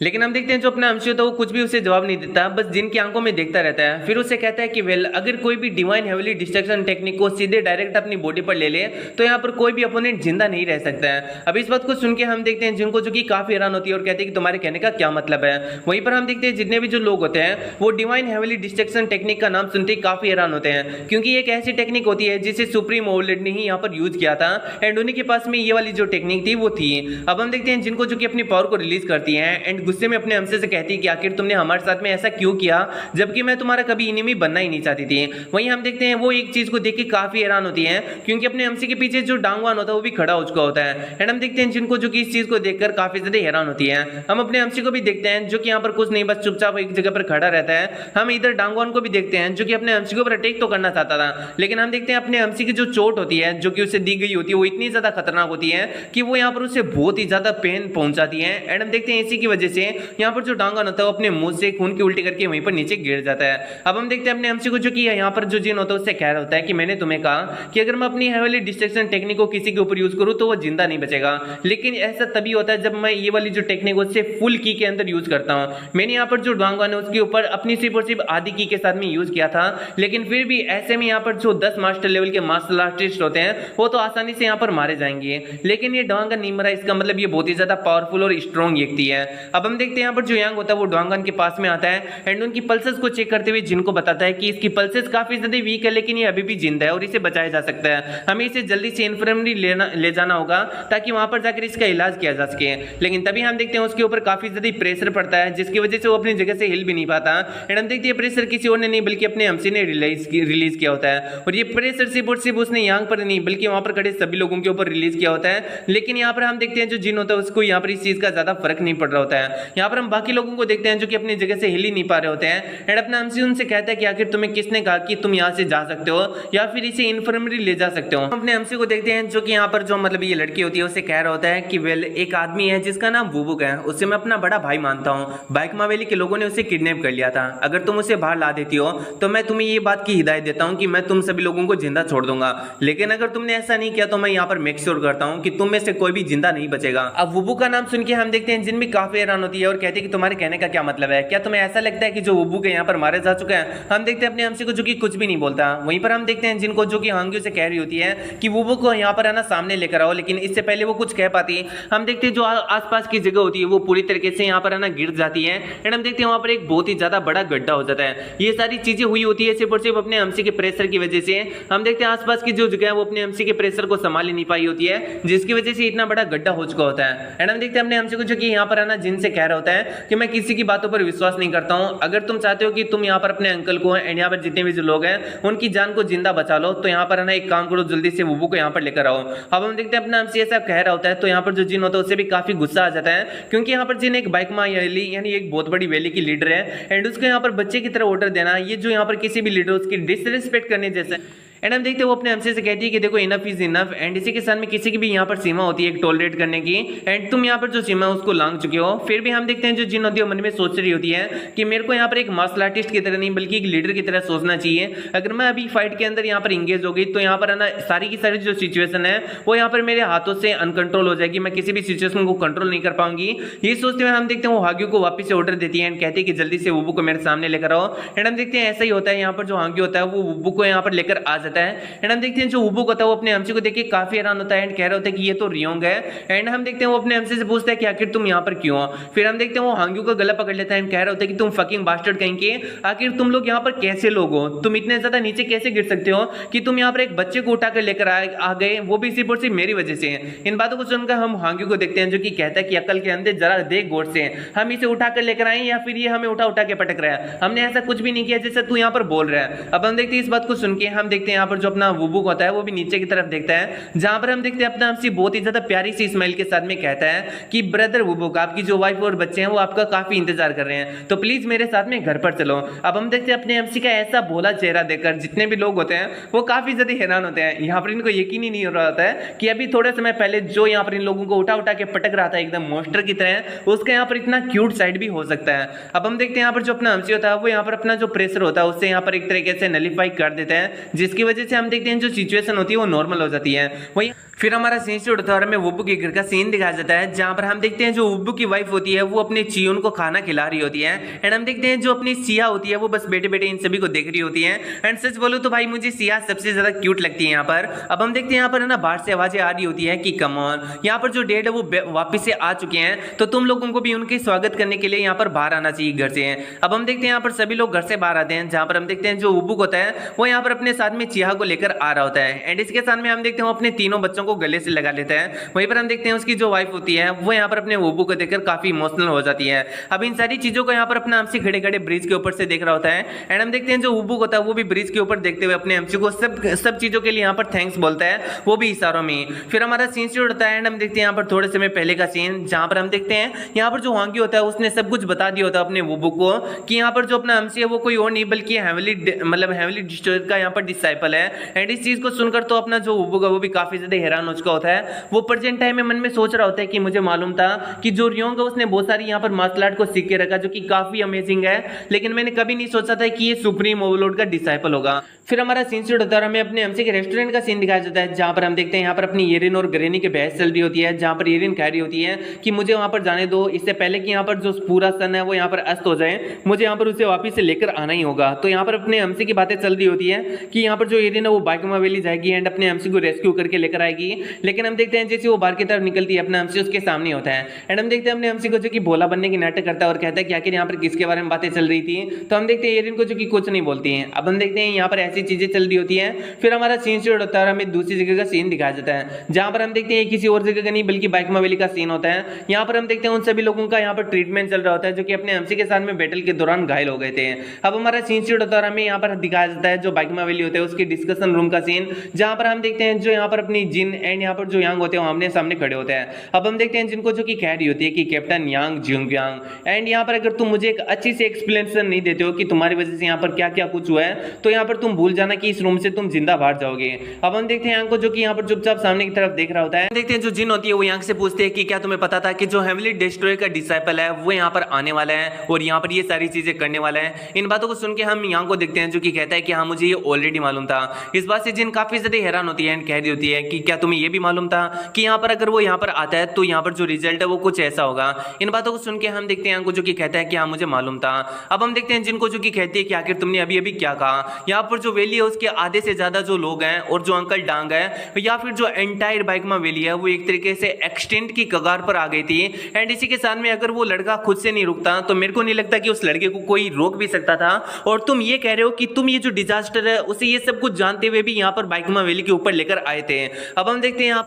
लेकिन हम देखते हैं जो अपना एमसी होता है वो कुछ भी उसे जवाब नहीं देता, बस जिनकी आंखों में देखता रहता है। फिर उसे कहता है कि वेल अगर कोई भी डिवाइन हेवली डिस्ट्रक्शन टेक्निक को सीधे डायरेक्ट अपनी बॉडी पर ले ले तो यहाँ पर कोई भी अपोनेंट जिंदा नहीं रह सकता है। अब इस बात को सुन के हम देखते हैं जिनको जो कि काफी हैरान होती है और कहते हैं कि तुम्हारे कहने का क्या मतलब है। वहीं पर हम देखते हैं जितने भी जो लोग होते हैं वो डिवाइन हेवली डिस्ट्रक्शन टेक्निक का नाम सुनते ही काफी हैरान होते हैं क्योंकि एक ऐसी टेक्निक होती है जिसे सुप्रीम ओवरलॉर्ड ने ही यहाँ पर यूज किया था एंड उन्हीं के पास में ये वाली जो टेक्निक थी वो थी। अब हम देखते हैं जिनको जो कि अपनी पावर को रिलीज करती है एंड गुस्से में अपने एमसी कहती है कि आखिर तुमने हमारे साथ में ऐसा क्यों किया जबकि मैं तुम्हारा कभी एनिमी बनना ही नहीं चाहती थी। वहीं हम देखते हैं वो एक चीज को देख के काफी हैरान होती है क्योंकि अपने एमसी के पीछे जो डांगवान होता है वो भी खड़ा हो चुका होता है एंड हम देखते हैं जिनको जो कि इस चीज को देखकर काफी ज्यादा हैरान होती है। हम अपने एमसी को भी देखते हैं जो कि यहाँ पर कुछ नहीं बस चुपचाप एक जगह पर खड़ा रहता है। हम इधर डांगवान को भी देखते हैं जो कि अपने एमसी के ऊपर अटैक तो करना चाहता था लेकिन हम देखते हैं अपने एमसी की जो चोट होती है जो कि उसे दी गई होती है वो इतनी ज्यादा खतरनाक होती है कि वो यहाँ पर उसे बहुत ही ज्यादा पेन पहुंचाती है एंड हम देखते हैं इसी की वजह से यहाँ पर जो डांगवान होता है वो अपने मुंह से खून की उल्टी करके वहीं पर नीचे गिर जाता है। अब हम देखते हैं अपने एमसी को जो कि यहाँ पर जो जिन होता है उससे कह रहा होता है कि मैंने तुम्हें कहा कि अगर मैं अपनी हेवली डिस्ट्रक्शन टेक्निक को किसी के ऊपर यूज करूं तो वो जिंदा नहीं बचेगा, लेकिन ऐसा तभी होता है जब मैं ये वाली जो टेक्निक उससे फुल की के अंदर यूज करता हूं। मैंने यहाँ पर जो डांगवान है उसके ऊपर अपनी सिर्फ और सिर्फ आधी की के साथ में यूज किया था लेकिन फिर भी ऐसे में यहाँ पर जो 10 मास्टर लेवल के मार्शल आर्टिस्ट होते हैं वो तो आसानी से यहाँ पर मारे जाएंगे, लेकिन ये डांगन नहीं मरा, इसका मतलब ये बहुत ही ज्यादा पावरफुल और स्ट्रॉन्ग व्यक्ति है। अब हम देखते हैं यहाँ पर जो यांग होता है वो डांगन के पास में आता है एंड उनकी पल्सेस को चेक करते हुए जिनको बताता है कि इसकी पल्सेस काफी ज्यादा वीक है लेकिन ये अभी भी जिंदा है और इसे बचाया जा सकता है। हमें इसे जल्दी से इन्फर्मरी ले जाना होगा ताकि वहां पर जाकर इसका इलाज किया जा सके। लेकिन तभी हम देखते हैं उसके ऊपर काफी ज्यादा प्रेशर पड़ता है जिसकी वजह से वो अपनी जगह से हिल भी नहीं पाता एंड हम देखते हैं प्रेशर किसी और ने नहीं बल्कि अपने एमसी ने रिलीज किया होता है और ये प्रेशर सिर्फ उसने यांग पर नहीं बल्कि वहां पर खड़े सभी लोगों के ऊपर रिलीज किया होता है। लेकिन यहाँ पर हम देखते हैं जो जिन होता है उसको यहाँ पर इस चीज का ज्यादा फर्क नहीं पड़ रहा होता है। यहाँ पर हम बाकी लोगों को देखते हैं जो कि अपनी जगह से हिल ही नहीं पा रहे होते हैं एंड अपना एमसी उनसे कहता है कि आखिर तुम्हें किसने कहा कि तुम यहाँ से जा सकते हो या फिर इसे इन्फर्मरी ले जा सकते हो। अपने एमसी को देखते हैं जो कि यहाँ पर जो मतलब ये लड़की होती है उसे कह रहा होता है कि वेल एक आदमी है जिसका नाम वुबुक है, उसे मैं अपना बड़ा भाई मानता हूँ। बाइकमा वैली के लोगों ने उसे किडनैप कर लिया था, अगर तुम उसे बाहर ला देती हो तो मैं तुम्हें ये बात की हिदायत देता हूँ कि मैं तुम सभी लोगों को जिंदा छोड़ दूंगा, लेकिन अगर तुमने ऐसा नहीं किया तो मैं यहाँ पर मेक श्योर करता हूँ कि तुम में से कोई भी जिंदा नहीं बचेगा। अब वुबुक का नाम सुन के हम देखते हैं जिन भी काफी हैरान हैरान होती है और कहती है कि तुम्हारे कहने का क्या मतलब है, क्या तुम्हें ऐसा लगता है कि जो वुबू के यहाँ पर मारे जा चुके हैं। हम देखते हैं अपने एमसी को जो कि कुछ भी नहीं बोलता। वहीं पर हम देखते हैं जिनको जो कि हांग्यू से कह रही होती है कि वुबू को यहाँ पर है ना सामने लेकर आओ, लेकिन इससे पहले वो कुछ कह पाती। हम देखते हैं जो आसपास की जगह होती है वो पूरी तरीके से यहाँ पर है ना गिर जाती है एंड हम देखते हैं वहां पर एक बहुत ही ज्यादा बड़ा गड्ढा हो जाता है। ये सारी चीजें हुई होती है सिर्फ और सिर्फ अपने एमसी के प्रेशर की वजह से। हम देखते हैं आसपास की जो जगह है वो अपने एमसी के प्रेशर को संभाल ही नहीं पाई होती है, जिसकी वजह से इतना बड़ा गड्ढा हो चुका होता है। एंड हम देखते हैं अपने एमसी को जो कि यहाँ पर है ना जिनसे कह रहा होता है कि मैं किसी की बातों पर विश्वास नहीं करता हूं, अगर तुम चाहते हो कि तुम यहाँ पर अपने अंकल को एंड यहाँ पर जितने भी जो लोग हैं उनकी जान को जिंदा बचा लो तो यहाँ पर है ना एक काम करो, जल्दी से वुबू को यहाँ पर लेकर आओ। अब हम देखते हैं अपना एमसी ऐसा कह रहा होता है तो यहाँ पर जो जिन होता है उससे भी काफी गुस्सा आ जाता है, क्योंकि यहाँ पर जिन एक बाइकमा वैली यानी एक बहुत बड़ी वैली की लीडर है एंड उसको यहाँ पर बच्चे की तरह ऑर्डर देना, ये जो यहाँ पर किसी भी लीडर उसकी डिसरिस्पेक्ट करने जैसा। एंड हम देखते हैं वो अपने एमसी से कहती है कि देखो इनफ इज इनफ एंड इसी के साथ में किसी की भी यहाँ पर सीमा होती है एक टॉलरेट करने की, एंड तुम यहाँ पर जो सीमा है उसको लांघ चुके हो। फिर भी हम देखते हैं जो जिन होती है मन में सोच रही होती है कि मेरे को यहाँ पर एक मार्शल आर्टिस्ट की तरह नहीं बल्कि एक लीडर की तरह सोचना चाहिए। अगर मैं अभी फाइट के अंदर यहाँ पर इंगेज हो गई तो यहाँ पर है ना सारी की सारी जो सिचुएशन है वो यहाँ पर मेरे हाथों से अनकंट्रोल हो जाएगी, मैं किसी भी सिचुएशन को कंट्रोल नहीं कर पाऊंगी। ये सोचते हुए हम देखते हैं वो हाग्यू को वापस से ऑर्डर देती है एंड कहती है कि जल्दी से वुबू को मेरे सामने लेकर आओ। एंड हम देखते हैं ऐसा ही होता है, यहाँ पर जो हाग्यू होता है वो वुबू को यहाँ पर लेकर आ जाता है। एंड हम देखते हैं जो वुबू होता है वो अपने एमसी को देख के काफी हैरान होता है एंड कह रहा होता है कि ये तो रियोंग है। एंड हम देखते हैं वो अपने एमसी से पूछता है कि आखिर तुम यहाँ पर क्यों हो। फिर हम देखते हैं वो हांग्यू का गला पकड़ लेता है एंड कह रहा होता है कि तुम फकिंग बास्टर्ड कहेंगे, आखिर तुम लोग यहाँ पर कैसे लोग हो, तुम इतने ज्यादा नीचे कैसे गिर सकते हो कि तुम यहाँ पर एक बच्चे को उठाकर लेकर आ गए, वो भी सिर्फ और सिर्फ मेरी वजह से। इन बातों को सुनकर हम हांग्यू को देखते हैं जो कि कहता है कि अकल के अंदर जरा देख गौर से, हम इसे उठाकर लेकर आए या फिर ये हमें उठा उठा के पटक रहा है, हमने ऐसा कुछ भी नहीं किया जैसे तू यहाँ पर बोल रहा है। अब हम देखते हैं इस बात को सुन के हम देखते हैं यहाँ पर जो अपना वुबू होता है वो भी नीचे की तरफ देखता है, जहां पर हम देखते हैं अपना एमसी बहुत ही ज्यादा प्यारी सी स्माइल के साथ में कहता है कि ब्रदर वुबू आपकी जो वाइफ और बच्चे हैं वो आपका काफी इंतजार कर रहे हैं, तो प्लीज मेरे साथ में घर पर चलो। अब हम देखते हैं अपने एमसी का ऐसा भोला चेहरा देखकर जितने भी लोग होते हैं वो काफी ज्यादा हैरान होते हैं। यहाँ पर इनको यकीन ही नहीं हो रहा होता है कि अभी थोड़े समय पहले जो यहाँ पर इन लोगों को उठा उठा के पटक रहा था एकदम मॉन्स्टर की तरह, उसका यहाँ पर इतना क्यूट साइड भी हो सकता है। अब हम देखते हैं यहाँ पर जो अपना एमसी होता है वो यहाँ पर अपना जो प्रेशर होता है उससे यहाँ पर एक तरीके से नलीफाई कर देते हैं, जिसकी वजह से हम देखते हैं जो सिचुएशन होती है वो नॉर्मल हो जाती है। वही फिर हमारा सीन से उड़ता है वुबू के घर का सीन दिखाया जाता है, जहां पर हम देखते हैं जो वुबू की वाइफ होती है वो अपने चियोन को खाना खिला रही होती है। एंड हम देखते हैं जो अपनी सिया होती है वो बस बैठे बैठे इन सभी को देख रही होती है। एंड सच बोलो तो भाई मुझे सिया सबसे ज्यादा क्यूट लगती है यहाँ पर। अब हम देखते हैं यहाँ पर है ना बाहर से आवाजें आ रही होती है कि कम ऑन, यहाँ पर जो डेड है वो वापिस से आ चुके हैं, तो तुम लोगों को भी उनके स्वागत करने के लिए यहाँ पर बाहर आना चाहिए घर से। अब हम देखते हैं यहाँ पर सभी लोग घर से बाहर आते हैं, जहां पर हम देखते हैं जो वुबू होता है वो यहाँ पर अपने साथ में चिया को लेकर आ रहा होता है। एंड इसके साथ में हम देखते हैं वो अपने तीनों बच्चों को गले से लगा लेते हैं। वहीं पर हम देखते हैं उसकी जो वाइफ होती है वो यहाँ पर अपने वुबू को देखकर काफी इमोशनल हो जाती है। अब इन सारी चीजों को यहाँ पर अपना एमसी खड़े खड़े ब्रिज के ऊपर से देख रहा होता है। एंड हम देखते हैं जो वुबू होता है वो भी ब्रिज के ऊपर देखते हुए अपने एमसी को सब चीजों के लिए यहाँ पर थैंक्स बोलता है, वो भी इशारों में। फिर हमारा सीन से उड़ता है एंड हम देखते हैं यहाँ पर थोड़े समय पहले का सीन, जहां पर हम देखते हैं यहाँ पर जो हांग्यू होता है उसने सब कुछ बता दिया होता है अपने वुबू को कि यहाँ पर जो अपना एमसी है वो कोई और नहीं बल्कि हेवनली डिस्ट्रॉयर का यहाँ पर डिसाइपल है। एंड इस चीज को सुनकर तो अपना जो वुबू वो भी काफी ज्यादा हैरान हो चुका होता है। वो प्रेजेंट टाइम में मन में सोच रहा होता है कि मुझे मालूम था कि जो रियोंग है उसने बहुत सारी यहाँ पर मार्शल आर्ट को सीख के रखा जो कि काफी अमेजिंग है, लेकिन मैंने कभी नहीं सोचा था कि ये सुप्रीम ओवरलॉर्ड का डिसाइपल होगा। फिर हमारा सीन शूट होता है, हमें अपने एमसी के रेस्टोरेंट का सीन दिखाया जाता है, जहां पर हम देखते हैं यहाँ पर अपनी येरिन और ग्रेनी की बहस चल रही होती है, जहां पर येरिन कह रही होती है कि मुझे वहां पर जाने दो, इससे पहले कि यहाँ पर जो पूरा सन है वो यहाँ पर अस्त हो जाए, मुझे यहाँ पर उसे वापिस से लेकर आना ही होगा। तो यहाँ पर अपने एमसी की बातें चल रही होती है कि यहाँ पर जो येरिन है वो बाइकमा वैली जाएगी एंड अपने एमसी को रेस्क्यू करके लेकर आएगी। लेकिन हम देखते हैं जैसे वो बाहर की तरफ निकलती है अपना एमसी उसके सामने होता है एंड हम देखते हैं अपने एमसी को जो कि भोला बनने की नाटक करता है और कहता है कि आखिर यहाँ पर किसके बारे में बातें चल रही थी। तो हम देखते हैं येरिन को जो कि कुछ नहीं बोलती है। अब हम देखते हैं यहाँ पर ऐसी चीजें चल रही होती है। फिर हमारा सीन शूट होता है और हमें दूसरी जगह का सीन दिखाया जाता है, जहां पर हम देखते हैं किसी और जगह का नहीं बल्कि बाइकमा वैली का सीन होता है। यहाँ पर हम देखते हैं उन सभी लोगों का यहाँ पर ट्रीटमेंट चल रहा होता है जो कि अपने एमसी के साथ में बैटल के दौरान घायल हो गए थे। अब हमारा सीन शूट होता है और हमें यहाँ पर दिखाया जाता है जो बाइकमा वैली होता है उसकी डिस्कशन रूम का सीन, जहां पर हम देखते हैं जो यहाँ पर अपनी जिन एंड यहाँ पर जो यांग होते हैं आमने सामने खड़े होते हैं। अब हम देखते हैं जिनको जो कि कह रही होती है कि कैप्टन यांग जिंगयांग एंड यहाँ पर अगर तुम मुझे एक अच्छी सी एक्सप्लेनेशन नहीं देते हो कि तुम्हारी वजह से यहाँ पर क्या क्या कुछ हुआ है, तो यहाँ पर तुम भूल जाना कि इस रूम से तुम जिंदा बाहर जाओगे। अब हम देखते हैं यांग को जो कि यहाँ पर चुपचाप सामने की तरफ देख रहा होता है। देखते हैं जो जिन होती है वो यांग से पूछते हैं कि क्या तुम्हें पता था कि जो हेवनली डिस्ट्रॉयर का डिसाइपल है वो यहाँ पर आने वाला है और यहाँ पर ये सारी चीजें करने वाला है। इन बातों को सुन के हम यांग को देखते हैं जो कि कहता है कि हाँ मुझे ये ऑलरेडी मालूम था। इस बात से जिन काफी ज्यादा हैरान होती है एंड कह रही होती है कि क्या तुम्हें ये भी मालूम था कि यहाँ पर अगर वो यहाँ पर आता है तो यहाँ पर जो रिजल्ट है वो कुछ ऐसा होगा। इन बातों को सुन के हम देखते हैं जो कि कहता है कि हाँ मुझे मालूम था। अब हम देखते हैं जिनको जो कि कहती है कि आखिर तुमने अभी अभी क्या कहा। यहाँ पर जो वैली है उसके आधे से ज्यादा जो लोग हैं और जो अंकल डांग है या फिर जो एंटायर बाइकमा वैली है वो एक तरीके से एक्सटेंट की कगार पर आ गई थी। एंड इसी के साथ में अगर वो लड़का खुद से नहीं रुकता तो मेरे को नहीं लगता कि उस लड़के को कोई रोक भी सकता था। और तुम ये कह रहे हो कि तुम ये जो डिजास्टर है उसे ये सब कुछ जानते हुए भी यहाँ पर बाइकमा वैली के ऊपर लेकर आए थे। अब हम देखते हैं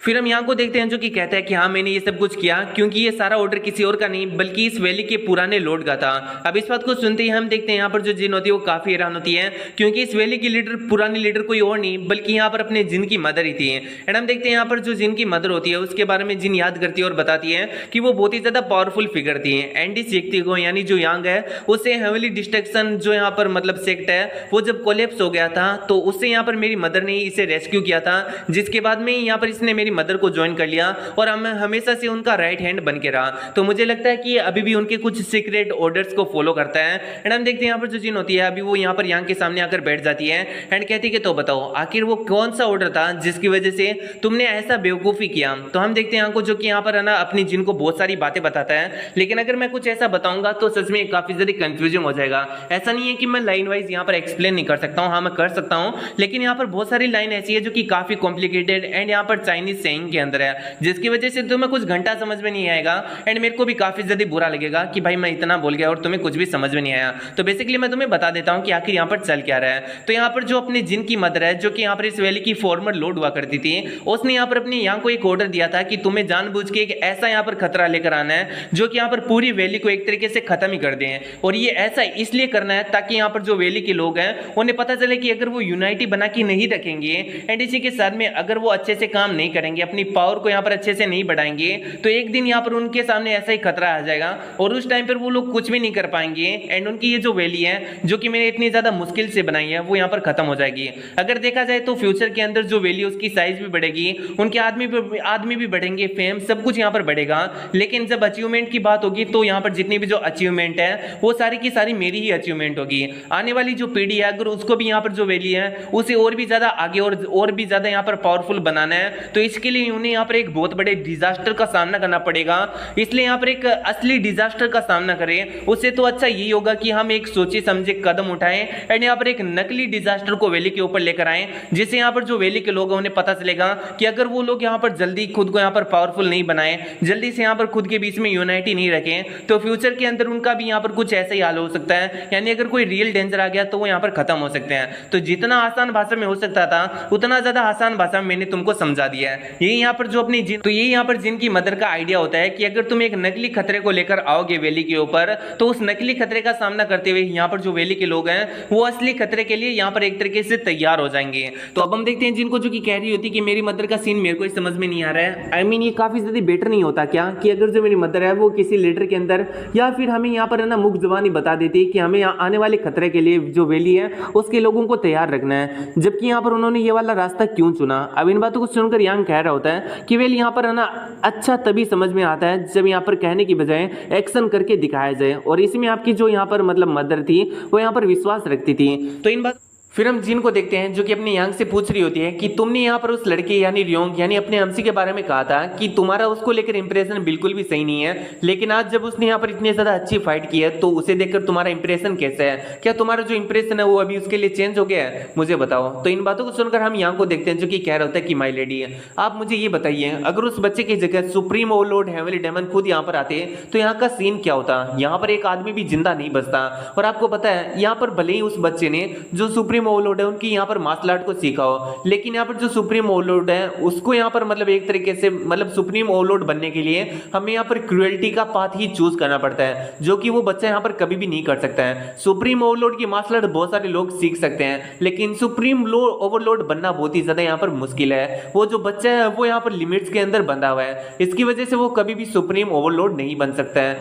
फिर हम यहाँ को देखते हैं जो कि कहता है कि हाँ मैंने ये सब कुछ किया क्योंकि ये सारा ऑर्डर किसी और का नहीं बल्कि इस वैली के पुराने लॉर्ड का था। अब इस बात को सुनते ही हम देखते हैं यहाँ पर जो जिन होती है वो काफी हैरान होती है क्योंकि इस वैली की लीडर पुरानी लीडर कोई और नहीं बल्कि यहाँ पर अपने जिन की मदर ही थी। एंड हम देखते हैं यहाँ पर जो जिन की मदर होती है उसके बारे में जिन याद करती है और बताती है कि वो बहुत ही ज्यादा पावरफुल फिगर थी। एंड इस व्यक्ति को यानी जो यांग है उसे हेवली डिस्ट्रक्शन जो यहाँ पर मतलब सेक्ट है वो जब कोलेप्स हो गया था तो उससे यहाँ पर मेरी मदर ने इसे रेस्क्यू किया था, जिसके बाद में यहाँ पर इसने मेरी मदर को ज्वाइन कर लिया और हम हमेशा से उनका राइट हैंड बन के रहा। तो मुझे लगता है कि ये अभी भी उनके कुछ सीक्रेट ऑर्डर्स को फॉलो करता है। एंड हम देखते हैं यहाँ पर जो जिन होती है अभी वो यहाँ पर यांग के सामने आकर बैठ जाती है एंड कहती है कि तो बताओ आखिर वो कौन सा ऑर्डर था जिसकी वजह से तुमने ऐसा बेवकूफी किया। तो हम देखते हैं यहाँ को जो कि यहाँ पर है ना अपनी जिन को बहुत सारी बातें बताता है, लेकिन अगर मैं कुछ ऐसा बताऊंगा तो सच में काफी ज्यादा कंफ्यूजिंग हो जाएगा। ऐसा नहीं है कि मैं लाइन वाइज यहाँ पर एक्सप्लेन नहीं कर सकता हूँ, हाँ मैं कर सकता हूँ, लेकिन यहाँ पर बहुत सारी लाइन ऐसी है जो कि काफी कॉम्प्लिकेटेड एंड यहाँ पर चाइनीज सेइंग के अंदर है जिसकी वजह से तुम्हें कुछ घंटा समझ में नहीं आएगा एंड मेरे को भी काफी ज्यादा बुरा लगेगा कि भाई मैं इतना बोल गया और तुम्हें कुछ भी समझ में नहीं आया। तो बेसिकली मैं तुम्हें बता देता हूं कि आखिर यहाँ पर चल क्या रहा है। तो यहाँ पर जो अपने जिन की मदर है जो कि यहाँ पर इस वैली की फॉर्मर लॉर्ड हुआ करती थी, उसने यहाँ पर अपने यहाँ को एक ऑर्डर दिया था कि तुम्हें जानबूझ के एक ऐसा यहाँ पर खतरा लेकर आना है जो कि यहाँ पर पूरी वैली को एक तरीके से खत्म ही कर दें। और ये ऐसा इसलिए करना है ताकि यहाँ पर जो वैली के लोग हैं उन्हें पता चले कि अगर वो यूनाइटी बना के नहीं रखेंगे एंड इसी के साथ में अगर वो अच्छे से काम नहीं करेंगे, अपनी पावर को यहाँ पर अच्छे से नहीं बढ़ाएंगे, तो एक दिन यहाँ पर उनके सामने ऐसा ही खतरा आ जाएगा और उस टाइम पर वो लोग कुछ भी नहीं कर पाएंगे एंड उनकी ये जो वैली है जो कि मैंने इतनी ज्यादा मुश्किल से बनाई है वो यहाँ पर खत्म हो जाएगी। अगर देखा जाए तो फ्यूचर के अंदर जो वैली उसकी साइज भी बढ़ेगी, उनके आदमी भी बढ़ेंगे, फेम सब कुछ यहाँ पर बढ़ेगा। लेकिन जब अचीवमेंट की बात होगी तो यहाँ पर जितनी भी जो अचीवमेंट है वो सारी की सारी मेरी ही अचीवमेंट होगी। आने वाली जो पीढ़ी है अगर उसको भी यहाँ पर जो वैली है उसे और भी ज्यादा आगे और भी ज्यादा यहाँ पर पावरफुल बनाना है, तो इसके लिए उन्हें यहाँ पर एक बहुत बड़े डिजास्टर का सामना करना पड़ेगा। इसलिए यहाँ पर एक असली डिजास्टर का सामना करें उससे तो अच्छा यही होगा कि हम एक सोचे समझे कदम उठाएं एंड यहाँ पर एक नकली डिजास्टर को वैली के ऊपर लेकर आएं, जिससे यहाँ पर जो वैली के लोग हैं उन्हें पता चलेगा कि अगर वो लोग यहाँ पर जल्दी खुद को यहाँ पर पावरफुल नहीं बनाए, जल्दी से यहाँ पर खुद के बीच में यूनाइटी नहीं रखें, तो फ्यूचर के अंदर उनका भी यहाँ पर कुछ ऐसा ही हाल हो सकता है। यानी अगर कोई रियल डेंजर आ गया तो वो यहाँ पर खत्म हो सकते हैं। तो जितना आसान भाषा में हो सकता था उतना ज्यादा आसान भाषा में मैंने तुमको समझा दिया है। यही यहाँ पर जो अपनी जिन तो यही यहाँ पर जिन की मदर का आइडिया होता है कि अगर तुम एक नकली खतरे को लेकर आओगे वैली के ऊपर तो उस नकली खतरे का सामना करते हुए यहाँ पर जो वैली के लोग हैं वो असली खतरे के लिए यहाँ पर एक तरीके से तैयार हो जाएंगे। तो अब हम देखते हैं जिनको जो कि कह रही होती कि मेरी मदर का सीन मेरे को समझ में नहीं आ रहा है। आई मीन ये काफी ज्यादा बेटर नहीं होता क्या कि अगर जो मेरी मदर है वो किसी लीडर के अंदर या फिर हमें यहाँ पर है ना मुख जुबानी बता देती है कि हमें आने वाले खतरे के लिए जो वैली है उसके लोगों को तैयार रखना है, जबकि यहाँ पर उन्होंने ये वाला रास्ता क्यों चुना। अब इन बातों को सुनकर यांग कह रहा होता है कि वेल यहाँ पर है ना अच्छा तभी समझ में आता है जब यहाँ पर कहने की बजाय एक्शन करके दिखाया जाए, और इसमें आपकी जो यहाँ पर मतलब मदर थी वो यहाँ पर विश्वास रखती थी। तो इन बात फिर हम जिन को देखते हैं जो कि अपने यांग से पूछ रही होती है कि तुमने यहाँ पर उस लड़के यानी रियोंग यानी अपने अमसी के बारे में कहा था कि तुम्हारा उसको लेकर इंप्रेशन बिल्कुल भी सही नहीं है, लेकिन आज जब उसने यहाँ पर इतनी ज्यादा अच्छी फाइट की है तो उसे देखकर तुम्हारा इंप्रेशन कैसा है? क्या तुम्हारा जो इंप्रेशन है वो अभी उसके लिए चेंज हो गया है? मुझे बताओ। तो इन बातों को सुनकर हम यांग को देखते हैं जो कि कह रहा होता है कि माई लेडी आप मुझे ये बताइए अगर उस बच्चे की जगह सुप्रीम ओवरलॉर्ड हेवनली डेमन खुद यहाँ पर आते तो यहाँ का सीन क्या होता? यहाँ पर एक आदमी भी जिंदा नहीं बचता। और आपको पता है यहाँ पर भले ही उस बच्चे ने जो सुप्रीम ओवरलॉर्ड है उनकी यहाँ पर मार्शल आर्ट को सीखा हो, लेकिन यहाँ पर जो सुप्रीम ओवरलॉर्ड है उसको यहाँ पर मतलब एक तरीके से मतलब सुप्रीम ओवरलॉर्ड बनने के लिए हमें यहाँ पर क्रुएल्टी का पाथ ही चूज करना पड़ता है, जो कि वो बच्चा यहाँ पर कभी भी नहीं कर सकता है। सुप्रीम ओवरलॉर्ड की मार्शल आर्ट बहुत सारे लोग सीख सकते हैं, लेकिन सुप्रीम ओवरलॉर्ड बनना बहुत ही ज्यादा यहाँ पर मुश्किल है। वो जो बच्चा है वो यहाँ पर लिमिट्स के अंदर बंधा हुआ है, इसकी वजह से वो कभी भी सुप्रीम ओवरलॉर्ड नहीं बन सकता है।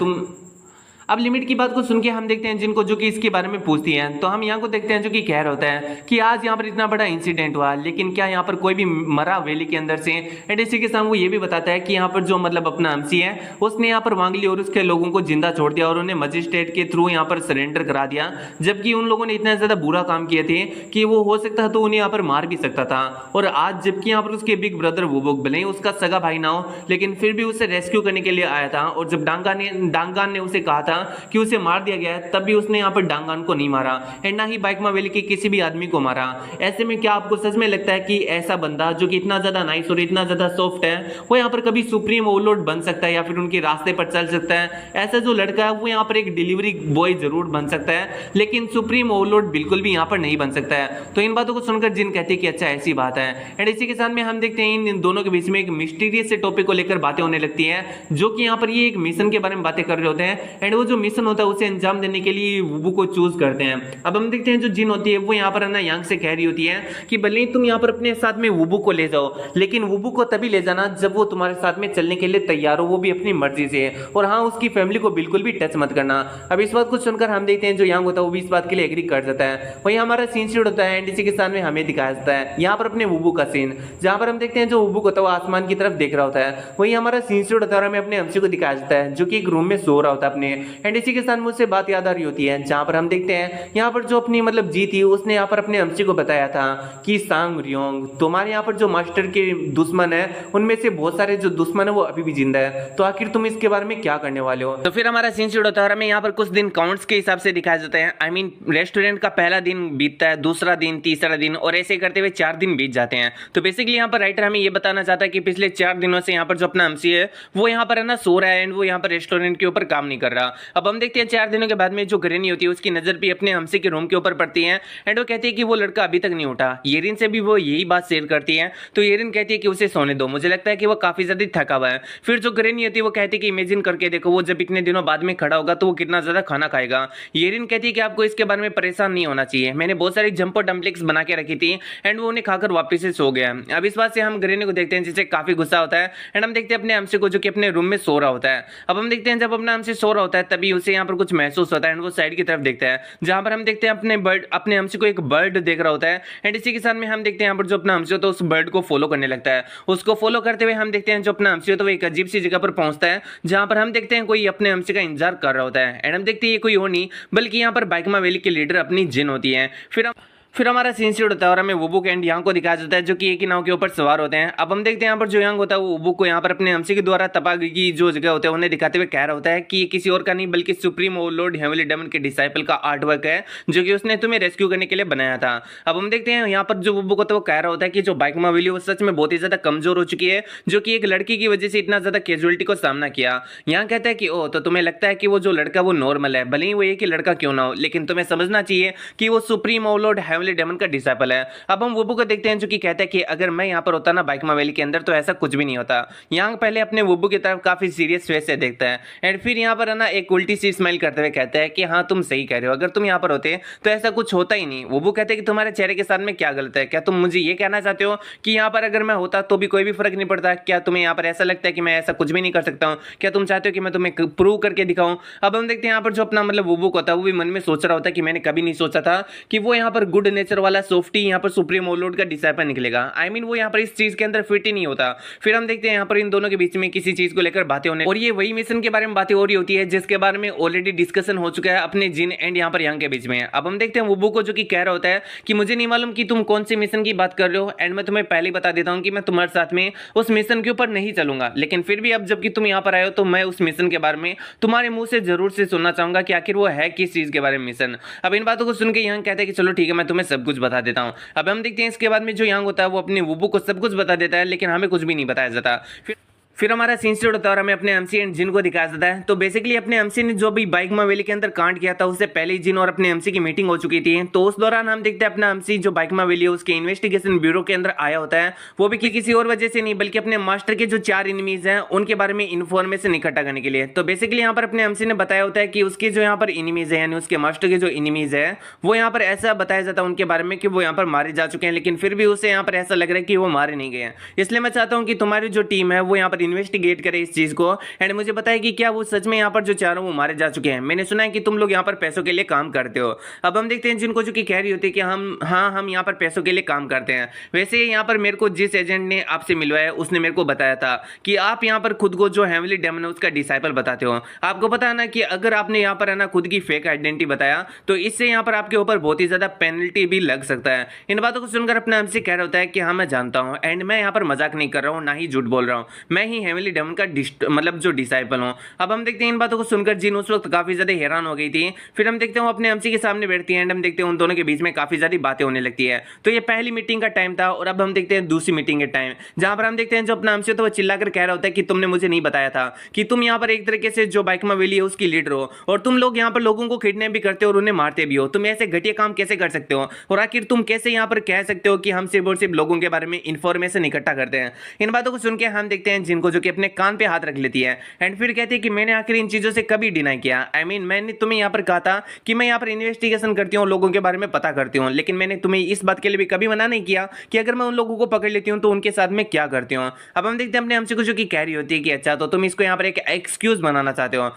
अब लिमिट की बात को सुन के हम देखते हैं जिनको जो कि इसके बारे में पूछती हैं, तो हम यहाँ को देखते हैं जो कि कह रहा होता है कि आज यहाँ पर इतना बड़ा इंसिडेंट हुआ, लेकिन क्या यहाँ पर कोई भी मरा वैली के अंदर से। एंड इसी के साथ वो ये भी बताता है कि यहाँ पर जो मतलब अपना एमसी है उसने यहाँ पर वांगली और उसके लोगों को जिंदा छोड़ दिया और उन्हें मजिस्ट्रेट के थ्रू यहाँ पर सरेंडर करा दिया, जबकि उन लोगों ने इतना ज्यादा बुरा काम किए थे कि वो हो सकता तो उन्हें यहाँ पर मार भी सकता था। और आज जबकि यहाँ पर उसके बिग ब्रदर वुबुक, भले ही उसका सगा भाई ना हो, लेकिन फिर भी उसे रेस्क्यू करने के लिए आया था। और जब डांगान ने उसे कहा था कि उसे मार दिया गया है, तब भी उसने यहाँ पर डांगान को नहीं मारा एंड ना ही बाइकमा वैली के किसी भी आदमी को मारा। ऐसे में क्या आपको सच में लगता है कि ऐसा बंदा जो कि इतना ज्यादा नाइस और इतना ज्यादा सॉफ्ट है वो यहाँ पर कभी सुप्रीम ओवरलॉर्ड बन सकता है या फिर उनके रास्ते पर चल सकता है? ऐसा जो लड़का है वो यहाँ पर एक डिलीवरी बॉय जरूर बन सकता है, लेकिन सुप्रीम ओवरलॉर्ड बिल्कुल भी यहाँ पर नहीं बन सकता है। तो इन बातों को सुनकर जिन कहते हैं कि अच्छा ऐसी बात है। एंड इसी के साथ में हम देखते हैं इन दोनों के बीच में एक मिस्टीरियस से टॉपिक को लेकर बातें होने लगती हैं, जो कि यहाँ पर ये एक मिशन के बारे में बातें कर रहे होते हैं। एंड वो जो मिशन होता है उसे अंजाम देने के लिए वुबू को चूज करते हैं। अब हम देखते हैं जो जिन होती है वो यहाँ पर ना यांग से कह रही होती है कि भले ही तुम यहाँ पर अपने साथ में वुबू को ले जाओ, लेकिन वुबू को तभी ले जाना जब वो तुम्हारे साथ में चलने के लिए तैयार हो, वो भी अपनी मर्जी से। और हाँ, उसकी फैमिली को बिल्कुल भी टच मत करना। अब इस बात को सुनकर हम देखते हैं जो यांग होता है वो भी इस बात के लिए एग्री कर जाता है। वही हमारा सीन शूट होता है एंड इसी के साथ में हमें दिखाया जाता है यहाँ पर अपने वुबू का सीन, जहां पर हम देखते हैं जो वुबू होता है वो आसमान की तरफ देख रहा होता है। वही हमारा सीन शूट होता है और हमें अपने एमसी को दिखाया जाता है जो कि एक रूम में सो रहा होता है अपने। एंड इसी के साथ मुझसे बात याद आ रही होती है जहां पर हम देखते हैं यहाँ पर जो अपनी मतलब जी थी उसने यहाँ पर अपने एमसी को बताया था कि सांग रियोंग, तुम्हारे यहाँ पर जो मास्टर के दुश्मन है उनमें से बहुत सारे जो दुश्मन है वो अभी भी जिंदा है, तो आखिर तुम इसके बारे में क्या करने वाले हो? तो फिर हमारा सीन शूट होता है और हमें यहाँ पर कुछ दिन काउंट्स के हिसाब से दिखाया जाता है। आई मीन रेस्टोरेंट का पहला दिन बीतता है, दूसरा दिन, तीसरा दिन और ऐसे करते हुए 4 दिन बीत जाते हैं। तो बेसिकली यहाँ पर राइटर हमें ये बताना चाहता है कि पिछले 4 दिनों से यहाँ पर जो अपना एमसी है वो यहाँ पर है ना सो रहा है एंड वो यहाँ पर रेस्टोरेंट के ऊपर काम नहीं कर रहा। अब हम देखते हैं 4 दिनों के बाद में जो ग्रैनी होती है उसकी नजर भी अपने एमसी के रूम के ऊपर पड़ती है एंड वो कहती है कि वो लड़का अभी तक नहीं उठा। येरिन से भी वो यही बात शेयर करती है, तो येरिन कहती है कि उसे सोने दो, मुझे लगता है कि वो काफी ज्यादा थका हुआ है। फिर जो ग्रैनी होती है वो कहती है कि इमेजिन करके देखो वो जब इतने दिनों बाद में खड़ा होगा तो वो कितना ज्यादा खाना खाएगा। येरिन कहती है कि आपको इसके बारे में परेशान नहीं होना चाहिए, मैंने बहुत सारी जंप और डम्पलिंग्स बना के रखी थी एंड वो उन्हें खाकर वापस से सो गया। अब इस बात से हम ग्रैनी को देखते हैं जिसे काफी गुस्सा होता है एंड हम देखते हैं अपने एमसी को जो कि अपने रूम में सो रहा होता है। अब हम देखते हैं जब अपना एमसी सो रहा होता है तभी उसे यहाँ पर कुछ महसूस होता है एंड वो साइड की तरफ देखता है जहां पर हम देखते हैं अपने एमसी को एक बर्ड देख रहा होता है एंड इसी के साथ में हम देखते हैं यहाँ पर जो अपना एमसी होता है उस बर्ड को फॉलो करने लगता है। उसको फॉलो करते हुए हम देखते हैं जो अपना एमसी होता है वो एक अजीब सी जगह पर पहुंचता है जहां पर हम देखते हैं कोई अपने एमसी का इंतजार कर रहा होता है एंड हम देखते हैं ये कोई और नहीं बल्कि यहाँ पर बाइकमा वैली के लीडर अपनी जिन होती है। फिर हमारा सीन शूट होता है और हमें वुबुक एंड यांग को दिखाया जाता है जो कि एक ही नाव के ऊपर सवार होते हैं। अब हम देखते हैं यहाँ पर जो यांग होता है वो वुबुक को यहाँ पर अपने एमसी के द्वारा तपागी की जो जगह होता है उन्हें दिखाते हुए कह रहा होता है कि ये किसी और का नहीं बल्कि सुप्रीम ओवरलॉर्ड हेवनली डेमन के डिसाइपल का आर्ट वर्क है जो कि उसने तुम्हें रेस्क्यू करने के लिए बनाया था। अब हम देखते हैं यहाँ पर जो वुबुक होता है वो कह रहा होता है कि जो बाइकमा वैली वो सच में बहुत ही ज्यादा कमजोर हो चुकी है जो कि एक लड़की की वजह से इतना ज्यादा कैजुअलिटी को सामना किया। यहाँ कहता है कि ओ तो तुम्हें लगता है कि वो जो लड़का वो नॉर्मल है, भले ही वो एक ही लड़का क्यों ना हो, लेकिन तुम्हें समझना चाहिए कि वो सुप्रीम ओवरलॉर्ड हेवनली डेमन का डिसाइपल है। अब हम वुबू को देखते हैं जो कि कहता है कि अगर मैं यहाँ पर होता ना बाइकमा वैली के अंदर तो ऐसा कुछ भी नहीं होता। यहाँ पहले अपने वुबू की तरफ काफी सीरियस फेस से देखता है एंड फिर यहाँ पर है ना एक उल्टी सी स्माइल करते हुए कहता है कि हाँ तुम सही कह रहे हो, अगर तुम यहाँ पर होते तो ऐसा कुछ होता ही नहीं। वुबू कहते हैं कि तुम्हारे चेहरे के साथ में क्या गलत है, क्या तुम मुझे ये कहना चाहते हो कि यहाँ पर अगर मैं होता तो भी कोई भी फर्क नहीं पड़ता? क्या तुम्हें यहाँ पर ऐसा लगता है कि मैं ऐसा कुछ भी नहीं कर सकता हूँ? क्या तुम चाहते हो कि मैं तुम्हें प्रूव करके दिखाऊं? अब हम देखते हैं यहाँ पर जो अपना मतलब वुबू होता है वो भी मन में सोच रहा होता है कि मैंने कभी नहीं सोचा था कि वो यहाँ पर गुड नेचर वाला सॉफ्टी यहाँ पर सुप्रीम ओवरलॉर्ड का डिसाइपल निकलेगा। आई मीन वो यहाँ पर इस चीज के अंदर फिट ही नहीं होता। फिर हम देखते हैं यहाँ पर इन दोनों के बीच में किसी चीज को लेकर बातें होने और ये वही मिशन के बारे में बातें हो रही होती है जिसके बारे में ऑलरेडी डिस्कशन हो चुका है अपने जिन एंड यहाँ पर यांग के बीच में। अब हम देखते हैं वुबू को जो कि कह रहा होता है कि मुझे नहीं मालूम कि तुम कौन से मिशन की बात कर रहे हो एंड मैं तुम्हें पहले ही बता देता हूँ कि मैं तुम्हारे साथ में उस मिशन के ऊपर नहीं चलूंगा, लेकिन फिर भी अब जबकि तुम यहाँ पर आए हो तो मैं उस मिशन के बारे में तुम्हारे मुंह से जरूर से सुनना चाहूंगा कि आखिर वो है किस चीज के बारे में मिशन। अब इन बातों को सुन के यांग कहता है कि चलो ठीक है मैं तुम्हें सब कुछ बता देता हूँ। अब हम देखते हैं इसके बाद में जो यांग होता है वो अपने वुबू को सब कुछ बता देता है लेकिन हमें कुछ भी नहीं बताया जाता। फिर हमारा सीन स्टार्ट होता है और हमें अपने एमसी एंड जिन को दिखाया जाता है। तो बेसिकली अपने एमसी ने जो भी बाइकमा वैली के अंदर कांड किया था उससे पहले ही जिन और अपने एमसी की मीटिंग हो चुकी थी। तो उस दौरान हम देखते हैं अपना एमसी जो बाइकमा वैली है उसके इन्वेस्टिगेशन ब्यूरो के अंदर आया होता है, वो भी किसी और वजह से नहीं बल्कि अपने मास्टर के जो 4 एनिमीज हैं उनके बारे में इन्फॉर्मेशन इकट्ठा करने के लिए। तो बेसिकली यहाँ पर अपने एमसी ने बताया होता है कि उसके जो यहाँ पर एनिमीज है यानी उसके मास्टर के जो एनिमीज है वो यहाँ पर ऐसा बताया जाता है उनके बारे में कि वो यहाँ पर मारे जा चुके हैं, लेकिन फिर भी उसे यहाँ पर ऐसा लग रहा है कि वो मारे नहीं गए हैं। इसलिए मैं चाहता हूँ कि तुम्हारी जो टीम है वो यहाँ पर इन्वेस्टिगेट करे इस चीज को एंड मुझे बताया कि क्या वो सच में यहाँ पर जो चारों वो मारे जा चुके हैं। मैंने सुना है कि तुम लोग यहाँ पर पैसों के लिए काम करते हो। अब हम देखते हैं जिनको जो कि कह रही होती है कि हम यहाँ पर पैसों के लिए काम करते हैं। वैसे यहाँ पर मेरे को जिस एजेंट ने आपसे मिलवाया उसने मेरे को बताया था कि आप यहाँ पर खुद को जो हेवनली डेमन है उसका डिसाइपल बताते हो। आपको पता है ना कि अगर आपने यहाँ पर है ना खुद की फेक आइडेंटिटी बताया तो इससे यहाँ पर आपके ऊपर बहुत ही ज्यादा पेनल्टी भी लग सकता है। इन बातों को सुनकर अपने हमसे कह रहा होता है कि हाँ मैं जानता हूँ एंड मैं यहाँ पर मजाक नहीं कर रहा हूँ, ना ही झूठ बोल रहा हूँ, मैं ही हेवनली डेमन का मतलब जो डिसाइपल हूँ। अब हम देखते हैं इन बातों को सुनकर जिन उस वक्त काफी ज्यादा हैरान हो गई थी। फिर हम देखते हैं अपने हमसी के सामने बैठती है एंड हम देखते हैं उन दोनों के बीच में काफी ज्यादा बातें होने लगती है। तो ये पहली मीटिंग का टाइम था और अब हम देखते हैं दूसरी मीटिंग के टाइम, जहां पर हम देखते हैं जो अपना हमसे तो वो चिल्लाकर कह रहा होता है कि तुमने मुझे नहीं बताया था कि तुम यहाँ पर एक तरीके से जो बाइकमा वैली है उसकी लीडर हो और तुम लोग यहाँ पर लोगों को किडनैप भी करते हो और उन्हें मारते भी हो। तुम ऐसे घटिया काम कैसे कर सकते हो और आखिर तुम कैसे यहाँ पर कह सकते हो कि हम सिर्फ और सिर्फ लोगों के बारे में इंफॉर्मेशन इकट्ठा करते हैं। इन बातों को सुनकर हम देखते हैं जिनको जो कि अपने कान पे हाथ रख लेती है एंड फिर कहती है कि मैंने आखिर इन चीजों से कभी डिनाई किया। मैंने तुम्हें यहाँ पर कहा था कि मैं यहाँ पर इन्वेस्टिगेशन करती हूँ, लोगों के बारे में पता करती हूँ, लेकिन मैंने तुम्हें इस बात के लिए भी कभी मना नहीं किया कि अगर मैं उन लोगों को पकड़ लेती हूँ तो उनके साथ में क्या करती हूँ। अब हम देखते हैं अपने हमसे कुछ जो कि कह रही होती है कि अच्छा तो तुम इसको यहाँ पर एक एक्सक्यूज बनाना चाहते हो।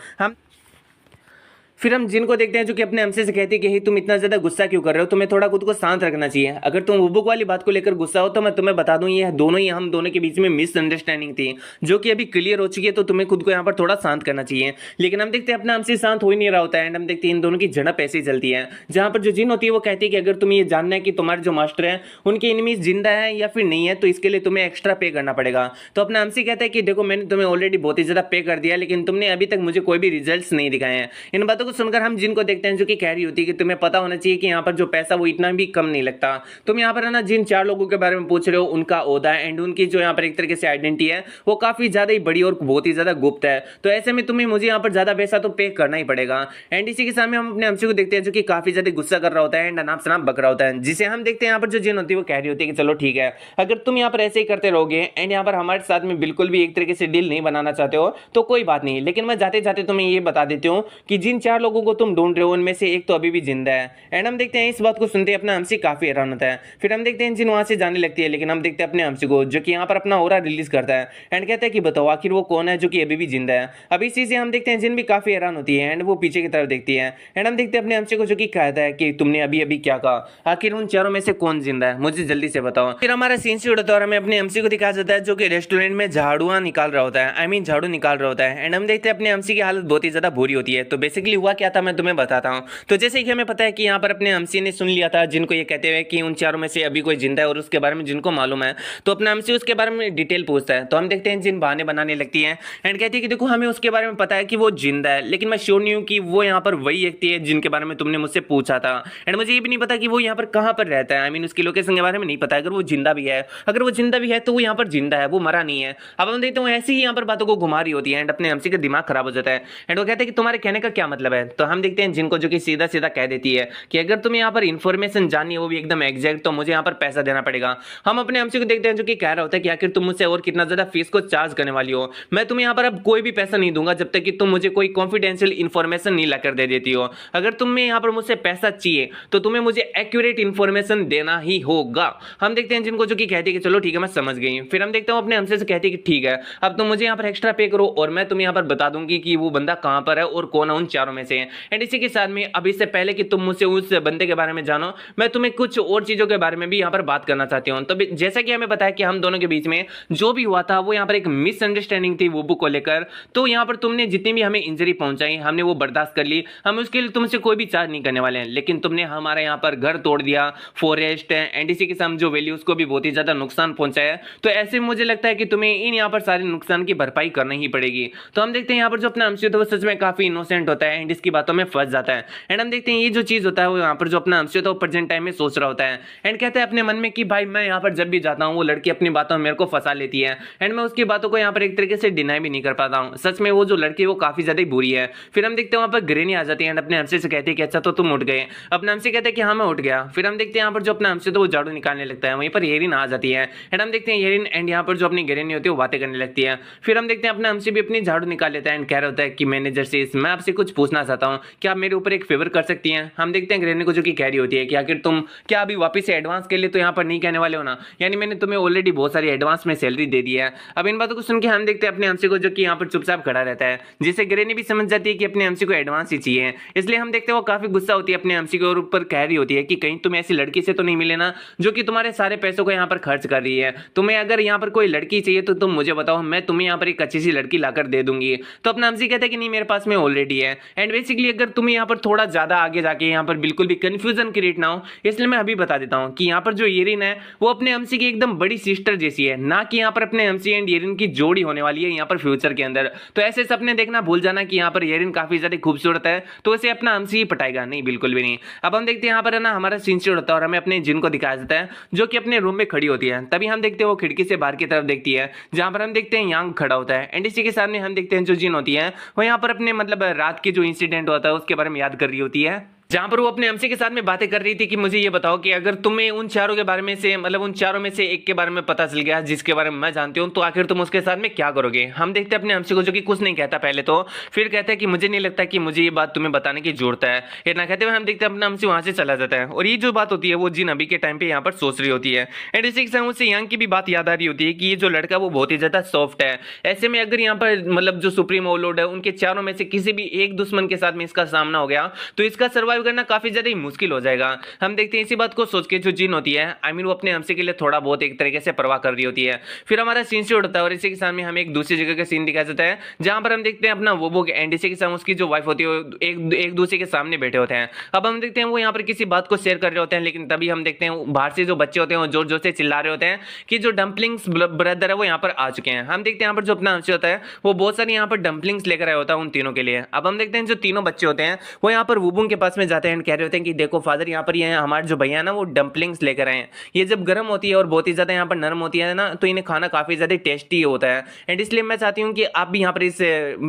फिर हम जिनको देखते हैं जो कि अपने हमसे से कहते हैं कि तुम इतना ज्यादा गुस्सा क्यों कर रहे हो, तुम्हें थोड़ा खुद को शांत रखना चाहिए। अगर तुम बुबुक वाली बात को लेकर गुस्सा हो तो मैं तुम्हें बता दूं ये हम दोनों के बीच में मिसअंडरस्टैंडिंग थी जो कि अभी क्लियर हो चुकी है, तो तुम्हें खुद को यहाँ पर थोड़ा शांत करना चाहिए। लेकिन हम देखते हैं अपना हमसे शांत हो ही नहीं रहा होता है एंड हम देखते हैं इन दोनों की झड़प ऐसी चलती है, जहां पर जो जिन होती है वो कहती है कि अगर तुम्हें ये जानना है कि तुम्हारे जो मास्टर है उनके एनिमीज जिंदा है या फिर नहीं है तो इसके लिए तुम्हें एक्स्ट्रा पे करना पड़ेगा। तो अपना हमसे कहता है कि देखो मैंने तुम्हें ऑलरेडी बहुत ही ज्यादा पे कर दिया लेकिन तुमने अभी तक मुझे कोई भी रिजल्ट नहीं दिखाए हैं। इन बातों को सुनकर हम जिनको देखते हैं जो कि कह रही होती है कि तुम्हें पता होना चाहिए कि यहाँ पर जो पैसा वो इतना भी कम नहीं लगता। तुम यहाँ पर है ना जिन 4 लोगों के बारे में पूछ रहे हो उनका ओहदा है एंड उनकी जो यहाँ पर एक तरीके से आइडेंटिटी है वो काफी ज्यादा ही बड़ी और बहुत ही ज्यादा गुप्त है। तो ऐसे में तुम्हें मुझे यहाँ पर ज्यादा पैसा तो पे करना ही पड़ेगा। एंड इसी के सामने हम अपने हमसे को देखते हैं जो कि काफी ज्यादा गुस्सा कर रहा होता है एंड अनाप शनाप बक रहा होता है, जिसे हम देखते हैं यहाँ पर जो जिन होती है वो कह रही होती है कि चलो ठीक है अगर तुम यहाँ पर ऐसे ही करते रहोगे एंड यहाँ पर हमारे साथ में बिल्कुल भी एक तरीके से डील नहीं बनाना चाहते हो तो कोई बात नहीं, लेकिन मैं जाते जाते तुम्हें ये बता देती हूँ कि जिन 4 लोगों को तुम ढूंढ रहे हो उनमें से एक तो अभी भी जिंदा है। एंड हम देखते हैं इस बात को सुनते अपना हमसे काफी हैरान होता है। फिर हम देखते हैं जिन वहां से जाने लगती है, लेकिन हम देखते हैं अपने हमसे को जो कि यहाँ पर अपना ऑरा रिलीज करता है एंड कहता है कि बताओ आखिर वो कौन है जो कि अभी भी जिंदा है। अब इस चीज से हम देखते हैं जिन भी काफी हैरान होती है एंड वो पीछे की तरफ देखती है एंड हम देखते हैं अपने हमसे को जो कि कहता है कि तुमने अभी अभी क्या कहा, आखिर उन चारों में से कौन जिंदा है, मुझे जल्दी से बताओ। फिर हमारा सीन से उड़ता है और हमें अपने हमसे को दिखाया जाता है जो कि रेस्टोरेंट में झाड़ुआ निकाल रहा होता है, झाड़ू निकाल रहा होता है एंड हम देखते हैं अपने हमसी की हालत बहुत ही ज्यादा बुरी होती है। तो बेसिकली हुआ क्या था मैं तुम्हें बताता हूँ। तो जैसे कि हमें पता है कि यहाँ पर अपने हमसी ने सुन लिया था जिनको ये कहते हुए कि उन चारों में से अभी कोई जिंदा है और उसके बारे में जिनको मालूम है, तो अपना हमसी उसके बारे में डिटेल पूछता है। तो हम देखते हैं जिन बहाने बनाने लगती है एंड कहती है कि देखो हमें उसके बारे में पता है कि वो जिंदा है, लेकिन मैं श्योर नहीं हूँ कि वो यहाँ पर वही व्यक्ति है जिनके बारे में तुमने मुझसे पूछा था एंड मुझे ये भी नहीं पता कि वो यहाँ पर कहाँ पर रहता है। उसकी लोकेशन के बारे में नहीं पता। अगर वो जिंदा भी है, अगर वो जिंदा भी है तो वो यहाँ पर जिंदा है, वो मरा नहीं है। अब हम देखते हैं ऐसे ही यहाँ पर बातों को घुमा रही होती है एंड अपने हमसी का दिमाग खराब हो जाता है एंड वो कहते हैं कि तुम्हारे कहने का क्या मतलब है। तो हम देखते हैं जिनको जो कि सीधा सीधा कह देती है कि अगर तुम्हें यहाँ पर इंफॉर्मेशन जाननी है वो भी एकदम एग्जैक्ट तो मुझे यहाँ पर पैसा देना पड़ेगा। हम अपने हमसी को देखते हैं जो कि कह रहा होता है कि आखिर तुम मुझसे और कितना ज्यादा फीस को चार्ज करने वाली हो, मैं तुम्हें यहाँ पर अब कोई भी पैसा नहीं दूंगा जब तक कि तुम मुझे कोई कॉन्फिडेंशियल इंफॉर्मेशन नहीं लाकर दे देती हो। अगर तुम्हें यहाँ पर मुझसे पैसा चाहिए तो तुम्हें मुझे एक्यूरेट इंफॉर्मेशन देना ही होगा। हम देखते हैं जिनको जो कि कहती है कि चलो ठीक है मैं समझ गई। फिर हम देखते हैं अपने हमसे से कहती है कि ठीक है अब तुम मुझे यहाँ पर एक्स्ट्रा पे करो और मैं तुम्हें यहाँ पर बता दूंगी कि वो बंदा कहाँ पर है और कौन है उन चारों में से। एंड इसी के साथ में अब इससे पहले कि तुम मुझसे उस बंदे के बारे में जानो, मैं तुम्हें कुछ और चीजों के बारे में भी यहाँ पर बात करना चाहती हूँ। तो जैसा कि हमें बताया कि हम दोनों के बीच में जो भी हुआ था वो यहाँ पर एक मिसअंडरस्टैंडिंग थी वो बुक को लेकर। तो यहाँ पर तुमने जितनी भी हमें इंजरी पहुंचाई हमने वो बर्दाश्त कर ली, हम उसके लिए तुमसे कोई भी चार्ज नहीं करने वाले हैं। लेकिन तुमने हमारा यहाँ पर घर तोड़ दिया, फॉरेस्ट एंड इसी के साथ जो वैल्यू उसको भी बहुत ही ज्यादा नुकसान पहुंचाया, तो ऐसे मुझे लगता है कि तुम्हें इन यहाँ पर सारे नुकसान की भरपाई करनी ही पड़ेगी। तो हम देखते हैं यहाँ पर जो अपना हमसे तो वो सच में काफी इनोसेंट होता है एंड इसकी बातों में फंस जाता है। एंड हम देखते हैं ये जो चीज होता है वो यहाँ पर जो अपना हमसे तो प्रेजेंट टाइम में सोच रहा होता है एंड कहता है अपने मन में कि भाई मैं यहाँ पर जब भी जाता हूँ वो लड़की अपनी बातों में मेरे को फंसा लेती है एंड मैं उसकी बातों को यहाँ पर एक तरीके से डिनाई भी नहीं कर पाता हूँ। सच में वो जो लड़की है वो काफी ज्यादा बुरी है। फिर हम देखते हैं वहाँ पर ग्रेनी आ जाती है एंड अपने हमसे से कहती है कि अच्छा तो तुम उठ गए। अपने हमसे कहते हैं कि हाँ मैं उठ गया। फिर हम देखते हैं यहाँ पर जो अपना हमसे तो वो झाड़ू निकालने लगता है, वहीं पर येरिन आ जाती है एंड हम देखते हैं येरिन एंड यहाँ पर जो अपनी ग्रेनी होती है वो बातें करने लगती है। फिर हम देखते हैं अपना हमसे भी अपनी झाड़ू निकाल लेता है एंड कह रहा होता है कि मैनेजर से मैं आपसे कुछ पूछना चाहता हूँ, क्या आप मेरे ऊपर एक फेवर कर सकती हैं। हम देखते हैं ग्रैनी को जो कि कह रही होती है कि आखिर तुम क्या अभी वापस से एडवांस के लिए तो यहाँ पर नहीं कहने वाले हो ना, यानी मैंने तुम्हें ऑलरेडी बहुत सारी एडवांस में सैलरी दे दी है। अब इन बातों को सुन के हम देखते हैं अपने एमसी को जो कि यहाँ पर चुपचाप खड़ा रहता है, जिससे ग्रैनी भी समझ जाती है कि अपने एमसी को एडवांस ही चाहिए। इसलिए हम देखते हैं वो काफी गुस्सा होती है अपने एमसी के ऊपर, कह रही होती है कि कहीं तुम ऐसी लड़की से तो नहीं मिले ना जो कि तुम्हारे सारे पैसों को यहाँ पर खर्च कर रही है। तुम्हें अगर यहाँ पर कोई लड़की चाहिए तो तुम मुझे बताओ, मैं तुम्हें यहाँ पर एक अच्छी सी लड़की लाकर दे दूंगी। तो अपना एमसी कहता है कि नहीं, मेरे पास में ऑलरेडी है। एंड बेसिकली अगर तुम्हें यहाँ पर थोड़ा ज्यादा आगे जाके यहाँ पर बिल्कुल भी कंफ्यूजन क्रिएट ना हो, इसलिए मैं अभी बता देता हूँ कि यहाँ पर जो येरिन है वो अपने एमसी की एकदम बड़ी सिस्टर जैसी है, ना कि यहाँ पर अपने एमसी एंड येरिन की जोड़ी होने वाली है यहाँ पर फ्यूचर के अंदर। तो ऐसे सपने देखना भूल जाना कि यहाँ पर येरिन काफी ज्यादा खूबसूरत है तो इसे अपना एमसी ही पटाएगा, नहीं बिल्कुल भी नहीं। अब हम देखते हैं यहाँ पर है ना हमारा सीन शुरू होता है और हमें अपने जिन को दिखाया जाता है जो कि अपने रूम में खड़ी होती है। तभी हम देखते हैं वो खिड़की से बाहर की तरफ देखती है जहां पर हम देखते हैं यांग खड़ा होता है। एंड इसी के सामने हम देखते हैं जो जिन होती है वो यहाँ पर अपने मतलब रात की जो इंसिडेंट होता है उसके बारे में याद कर रही होती है, जहां पर वो अपने एमसी के साथ में बातें कर रही थी कि मुझे ये बताओ कि अगर तुम्हें उन चारों के बारे में से मतलब उन चारों में से एक के बारे में पता चल गया जिसके बारे में मैं जानती हूँ, तो आखिर तुम उसके साथ में क्या करोगे। हम देखते हैं अपने एमसी को जो कि कुछ नहीं कहता पहले तो, फिर कहता है कि मुझे नहीं लगता कि मुझे ये बात तुम्हें बताने की जरूरत है। इतना कहते हुए हम देखते हैं अपना एमसी वहां से चला जाता है। और ये जो बात होती है वो जिन अभी के टाइम पे यहाँ पर सोच रही होती है। एंड इसी के साथ उससे यंग की भी बात याद आ रही होती है कि ये जो लड़का वो बहुत ही ज्यादा सॉफ्ट है। ऐसे में अगर यहाँ पर मतलब जो सुप्रीम ओवरलॉर्ड है उनके चारों में से किसी भी एक दुश्मन के साथ में इसका सामना हो गया तो इसका सर्वाइव करना काफी ज्यादा मुश्किल हो जाएगा। हम देखते हैं इसी बात को सोच के जो जिन होती है आई मीन वो अपने एमसी के लिए थोड़ा बहुत एक तरीके से परवाह कर रही होती है। फिर हमारा सीन शूट होता है और इसी के सामने हमें एक दूसरी जगह का सीन दिखाया जाता है जहां पर हम देखते हैं अपना वो एंड इसी के साथ उसकी जो वाइफ होती है एक दूसरे के सामने बैठे होते हैं। अब हम देखते हैं वो यहाँ पर किसी बात को शेयर कर रहे होते हैं, लेकिन तभी हम देखते हैं बाहर से जो बच्चे होते हैं वो जोर जोर से चिल्ला रहे होते हैं कि जो डम्पलिंग्स ब्रदर है वो यहाँ पर आ चुके हैं। हम देखते हैं यहाँ पर जो अपना एमसी होता है वो बहुत सारी यहाँ पर डम्पलिंग्स लेकर आया होता है उन तीनों के लिए। अब हम देखते हैं जो तीनों बच्चे होते हैं वो यहाँ पर वुबुंग के पास में जाते हैं, कह रहे होते हैं कि देखो फादर यहाँ पर ये हमारे जो भैया ना वो डम्पलिंग्स लेकर आए हैं। ये जब गर्म होती है और बहुत ही ज्यादा यहाँ पर नरम होती है ना तो इन्हें खाना काफी ज्यादा टेस्टी होता है। एंड इसलिए मैं चाहती हूँ कि आप भी यहाँ पर इस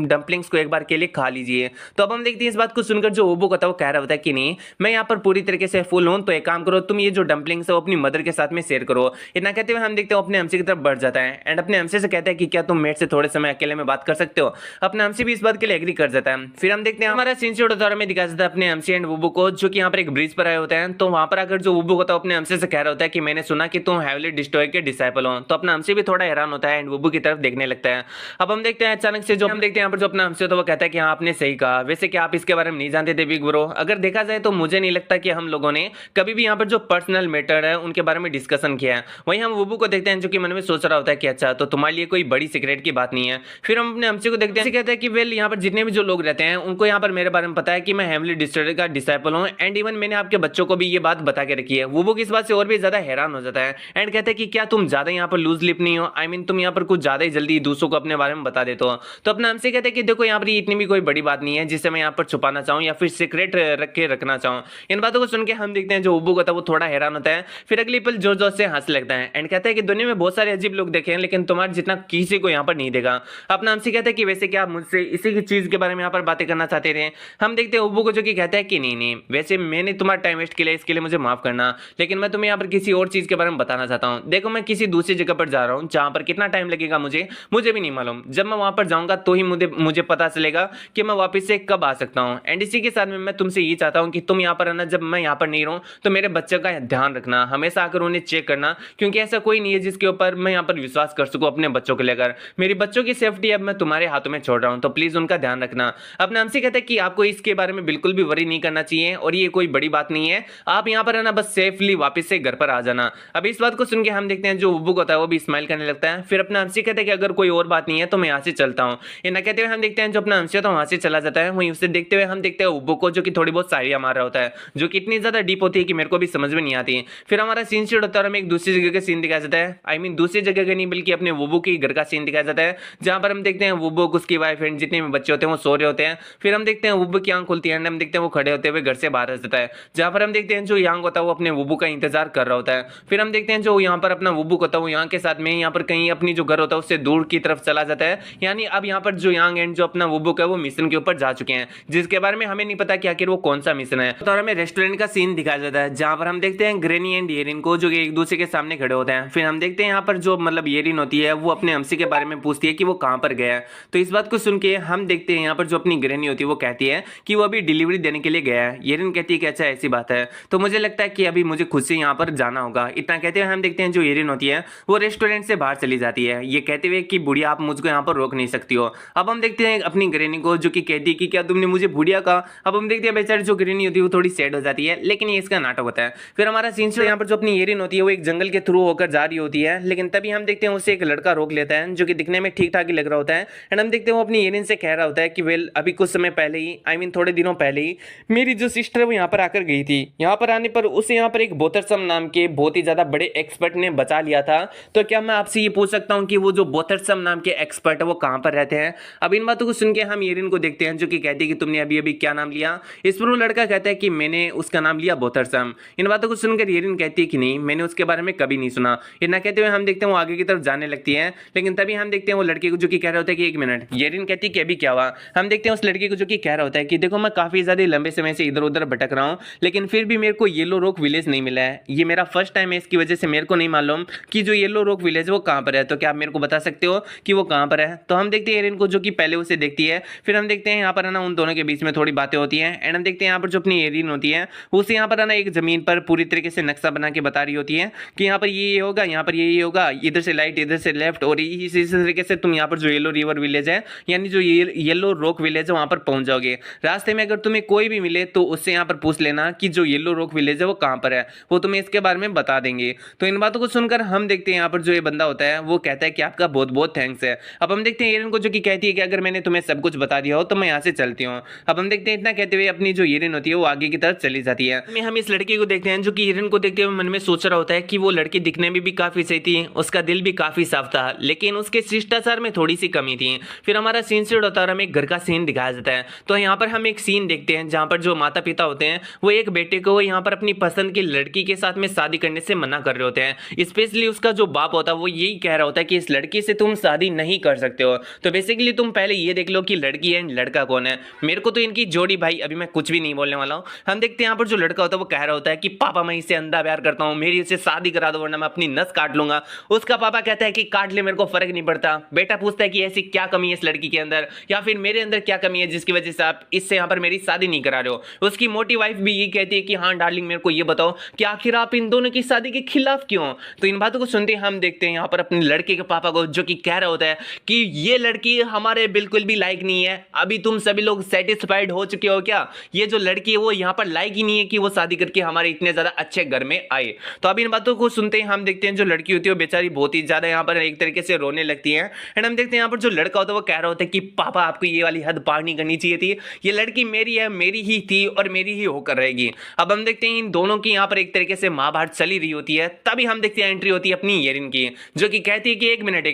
डम्पलिंग्स को एक बार के लिए खा लीजिए। तो अब हम देखते हैं इस बात को सुनकर जो ओबो होता है वो कह रहा होता है कि नहीं, मैं यहाँ पर पूरी तरीके से फुल हूँ, तो एक काम करो तुम ये जो डम्पलिंग्स है वो अपनी मदर के साथ में शेयर करो। इतना कहते हुए हम देखते हैं अपने एमसी की तरफ बढ़ जाता है एंड अपने एमसी से कहता है कि क्या तुम मेरे से थोड़े समय अकेले में बात कर सकते हो। अपना एमसी भी इस बात के लिए एग्री कर जाता है। फिर हम देखते हैं हमारा सीन शूट होता है और हमें दिखाया जाता है अपने एमसी एंड वुबू को जो कि यहाँ पर एक ब्रिज पर आए होते हैं। तो वहां पर आकर जो वुबू होता है अपने एमसी से कह रहा होता है कि मैंने सुना कि तुम हेवली डिस्ट्रॉय के डिसाइपल हो। तो अपना एमसी भी थोड़ा हैरान होता है एंड वुबू की तरफ देखने लगता है। अब हम देखते हैं अचानक से जो हम देखते हैं यहाँ पर जो अपना एमसी होता है वो कहता है कि हाँ आपने सही कहा, वैसे क्या आप इसके बारे में नहीं जानते थे बिग ब्रो। अगर देखा जाए तो मुझे नहीं लगता कि हम लोगों ने कभी भी यहाँ पर जो पर्सनल मैटर है उनके बारे में डिस्कशन किया है। वहीं हम वुबू को देखते हैं जो कि मन में सोच रहा होता है कि अच्छा तो तुम्हारे लिए कोई बड़ी सीक्रेट की बात नहीं है। फिर हम अपने एमसी को देखते हैं, कहते हैं कि वेल यहाँ पर जितने भी जो लोग रहते हैं उनको यहाँ पर मेरे बारे में पता है कि मैं हेवली डिस्ट्रॉय का डिसाइपल हूँ एंड इवन मैंने आपके बच्चों को भी ये बात बता के रखी है। वुबू इस बात से और भी ज्यादा हैरान हो जाता है एंड कहते हैं कि क्या तुम ज्यादा यहाँ पर लूज लिप नहीं हो, आई मीन तुम यहाँ पर कुछ ज्यादा ही जल्दी दूसरों को अपने बारे में बता देते हो। तो अपना हमसे कहते हैं कि देखो यहाँ पर इतनी भी कोई बड़ी बात नहीं है जिससे मैं यहाँ पर छुपाना चाहूँ या फिर सीक्रेट रख के रखना चाहूँ। इन बातों को सुन के हम देखते हैं जो उबू होता है वो थोड़ा हैरान होता है, फिर अगली पल जोर जोर से हंस लगता है एंड कहता है कि दुनिया में बहुत सारे अजीब लोग देखे हैं लेकिन तुम्हारे जितना किसी को यहाँ पर नहीं देखा। अपना हमसे कहता है कि वैसे क्या आप मुझसे इसी की चीज के बारे में यहाँ पर बातें करना चाहते थे। हम देखते हैं उबू को जो कि कहता है कि नहीं वैसे मैंने तुम्हारा टाइम वेस्ट किया, इसके लिए मुझे माफ करना, लेकिन मैं तुम्हें यहाँ पर किसी और चीज के बारे में बताना चाहता हूँ। देखो मैं किसी दूसरी जगह पर जा रहा हूँ जहां पर कितना टाइम लगेगा मुझे भी नहीं मालूम। जब मैं वहां पर जाऊंगा तो ही मुझे पता चलेगा कि मैं वापस से कब आ सकता हूँ। एंड इसी के साथ में मैं तुमसे ये चाहता हूँ कि तुम यहाँ पर आना, जब मैं यहाँ पर नहीं रहूँ तो मेरे बच्चों का ध्यान रखना, हमेशा आकर उन्हें चेक करना, क्योंकि ऐसा कोई नहीं है जिसके ऊपर मैं यहाँ पर विश्वास कर सकूँ अपने बच्चों को लेकर। मेरी बच्चों की सेफ्टी अब मैं तुम्हारे हाथों में छोड़ रहा हूँ, तो प्लीज उनका ध्यान रखना। अपने हमसे कहते हैं कि आपको इसके बारे में बिल्कुल भी वरी नहीं करना चाहिए और ये कोई बड़ी बात नहीं है, आप यहाँ पर आना, बस सेफली वापस से घर पर आ जाना। अब इस बात को सुन के हम देखते हैं जो उबुक होता है वो भी स्माइल करने लगता है। फिर अपना हमसे कहते हैं कि अगर कोई और बात नहीं है तो मैं यहाँ से चलता हूँ। ये ना कहते हुए हम देखते हैं जो अपना हमसे होता है वहां से चला जाता है। वहीं उसे देखते हुए हम देखते हैं उबुक को जो कि थोड़ी बहुत शायरियां मार रहा होता है, जो कि इतनी ज्यादा डीप होती है कि मेरे को भी समझ में नहीं आती। फिर हमारा सीन शूट होता है और हमें एक दूसरी जगह का सीन दिखाया जाता है, आई मीन दूसरी जगह का नहीं बल्कि अपने वुबुक के घर का सीन दिखाया जाता है, जहां पर हम देखते हैं वुबुक, उसकी वाइफ एंड जितने भी बच्चे होते हैं वो सो रहे होते हैं। फिर हम देखते हैं वुबुक की आंख खुलती है, हम देखते हैं वो खड़े होते होते हुए घर से बाहर आ जाता है, जहां पर हम देखते हैं जो यांग होता है वो अपने वुबू का इंतजार कर रहा होता है। फिर हम देखते हैं जो यहाँ पर अपना वुबू होता है वो यांग के साथ में यहाँ पर कहीं अपनी जो घर होता है उससे दूर की तरफ चला जाता है। यानी अब यहाँ पर जो यांग एंड जो अपना वुबू है वो मिशन के ऊपर जा चुके हैं, जिसके बारे में हमें नहीं पता कि आखिर वो कौन सा मिशन है। तो हमें रेस्टोरेंट का सीन दिखाया जाता है, जहां पर हम देखते हैं ग्रेनी एंड येरिन को जो एक दूसरे के सामने खड़े होते हैं। फिर हम देखते हैं यहाँ पर जो मतलब येरिन होती है वो अपने हमसी के बारे में पूछती है कि वो कहाँ पर गया है। तो इस बात को सुन के हम देखते हैं यहाँ पर जो अपनी ग्रेनी होती है वो कहती है कि वो अभी डिलीवरी देने के लिए गया है। येरिन कहती है कि अच्छा ऐसी बात है, तो मुझे लगता है कि अभी मुझे खुद से यहाँ पर जाना होगा। इतना कहते हुए हम देखते हैं जो येरिन होती है वो रेस्टोरेंट से बाहर चली जाती है, ये कहते हुए कि बुढ़िया आप मुझको यहाँ पर रोक नहीं सकती हो। अब हम देखते हैं अपनी ग्रेनी को जो कि कहती है कि क्या तुमने मुझे बुढ़िया कहा। अब हम देखते हैं बेचारी जो ग्रेनी होती है वो थोड़ी सैड हो जाती है, लेकिन ये इसका नाटक होता है। फिर हमारा सीन यहाँ पर जो अपनी येरिन होती है वो एक जंगल के थ्रू होकर जा रही होती है, लेकिन तभी हम देखते हैं उसे एक लड़का रोक लेता है जो कि दिखने में ठीक ठाक ही लग रहा होता है। एंड हम देखते हैं वो अपनी येरिन से कह रहा होता है कि वेल अभी कुछ समय पहले ही आई मीन थोड़े दिनों पहले ही मेरी जो सिस्टर है वो यहाँ पर आकर गई थी। यहाँ पर आने पर उसे यहाँ पर एक बोथरसम नाम के बहुत ही ज्यादा बड़े एक्सपर्ट ने बचा लिया था। तो क्या मैं आपसे ये पूछ सकता हूँ कि वो जो बोथरसम नाम के एक्सपर्ट है वो कहाँ पर रहते हैं। अब इन बातों को सुन के हम येरिन को देखते हैं जो कि कहती है कि तुमने अभी अभी क्या नाम लिया। इस पर वो लड़का कहता है कि मैंने उसका नाम लिया बोथरसम। इन बातों को सुनकर येरिन कहती है कि नहीं मैंने उसके बारे में कभी नहीं सुना। इतना कहते हुए हम देखते हैं वो आगे की तरफ जाने लगती है, लेकिन तभी हम देखते हैं वो लड़के को जो कि कह रहा होता है कि एक मिनट। येरिन कहती है कि अभी क्या हुआ। हम देखते हैं उस लड़के को जो कि कह रहा होता है कि देखो मैं काफी ज्यादा लंबे समय से इधर उधर भटक रहा हूँ, लेकिन फिर भी मेरे को येलो रॉक विलेज नहीं मिला है। ये मेरा फर्स्ट टाइम है, इसकी वजह से मेरे को नहीं मालूम कि जो येलो रॉक विलेज है वो कहाँ पर है। तो क्या आप मेरे को बता सकते हो कि वो कहाँ पर है। तो हम देखते हैं येरिन को जो कि पहले उसे देखती है। फिर हम देखते हैं यहाँ पर ना उन दोनों के बीच में थोड़ी बातें होती हैं। एंड हम देखते हैं यहाँ पर जो अपनी येरिन होती है उसे यहाँ पर ना एक जमीन पर पूरी तरीके से नक्शा बना के बता रही होती है कि यहाँ पर ये होगा, यहाँ पर ये होगा, इधर से लाइट इधर से लेफ्ट, और इसी तरीके से तुम यहाँ पर जो येलो रिवर विलेज है यानी जो येलो रॉक विलेज है वहां पर पहुंच जाओगे। रास्ते में अगर तुम्हें कोई भी मिले तो उससे यहाँ पर पूछ लेना कि जो येलो रॉक विलेज है वो कहाँ पर है, वो तुम्हें इसके बारे में बता देंगे। तो इन बातों को सुनकर हम देखते हैं यहाँ पर जो ये बंदा होता है वो कहता है कि आपका बहुत बहुत थैंक्स है। अब हम देखते हैं येरिन को जो कि कहती है कि अगर मैंने तुम्हें सब कुछ बता दिया हो तो मैं यहाँ से चलती हूँ। अब हम देखते हैं इतना कहते हुए अपनी जो येरिन होती है वो आगे की तरफ चली जाती है। हम इस लड़की को देखते हैं जो कि येरिन को देखते हुए मन में सोच रहा होता है कि वो लड़की दिखने में भी काफी सही थी, उसका दिल भी काफी साफ था, लेकिन उसके शिष्टाचार में थोड़ी सी कमी थी। फिर हमारा सीन सेट होता है और हमें एक घर का सीन दिखाया जाता है। तो यहाँ पर हम एक सीन देखते हैं जहाँ पर जो माता पिता होते हैं वो एक बेटे को यहाँ पर अपनी पसंद की लड़की के साथ में शादी करने से मना कर रहे होते हैं। स्पेशली उसका जो बाप होता है वो यही कह रहा होता है कि इस लड़की से तुम शादी नहीं कर सकते हो। तो बेसिकली तुम पहले ये देख लो कि लड़की एंड लड़का कौन है। मेरे को तो इनकी जोड़ी भाई अभी मैं कुछ भी नहीं बोलने वाला हूँ। हम देखते हैं यहाँ पर जो लड़का होता है वो कह रहा होता है कि पापा मैं इससे अंधा प्यार करता हूँ, मेरी इससे शादी करा दो वरना मैं अपनी नस काट लूंगा। उसका पापा कहता है कि काट ले मेरे को फर्क नहीं पड़ता। बेटा पूछता है कि ऐसी क्या कमी है इस लड़की के अंदर या फिर मेरे अंदर क्या कमी है जिसकी वजह से आप इससे यहाँ पर मेरी शादी नहीं करा रहे हो। उसकी मोटी वाइफ भी ये कहती है कि हाँ डार्लिंग मेरे को ये बताओ कि आखिर आप इन दोनों की शादी के खिलाफ क्यों। तो इन बातों को सुनते हम देखते हैं यहाँ पर अपने लड़के के पापा को जो कि कह रहा होता है कि ये लड़की हमारे बिल्कुल भी लायक नहीं है। अभी तुम सभी लोग सेटिस्फाइड हो चुके हो क्या। ये जो लड़की है वो यहाँ पर लायक ही नहीं है कि वो शादी करके हमारे इतने ज्यादा अच्छे घर में आए। तो अब इन बातों को सुनते हम देखते हैं जो लड़की होती है वो बेचारी बहुत ही ज्यादा यहाँ पर एक तरीके से रोने लगती है। एंड हम देखते हैं यहाँ पर जो लड़का होता है वो कह रहा होता है कि पापा आपको ये वाली हद पार नहीं करनी चाहिए थी। ये लड़की मेरी है, मेरी ही थी और मेरी ही होकर रहेगी। अब हम देखते हैं इन दोनों की यहाँ पर एक तरीके से महाभारत चली रही होती है। तभी हम देखते हैं एंट्री होती है अपनी येरिन की जो कि कहती है कि एक मिनट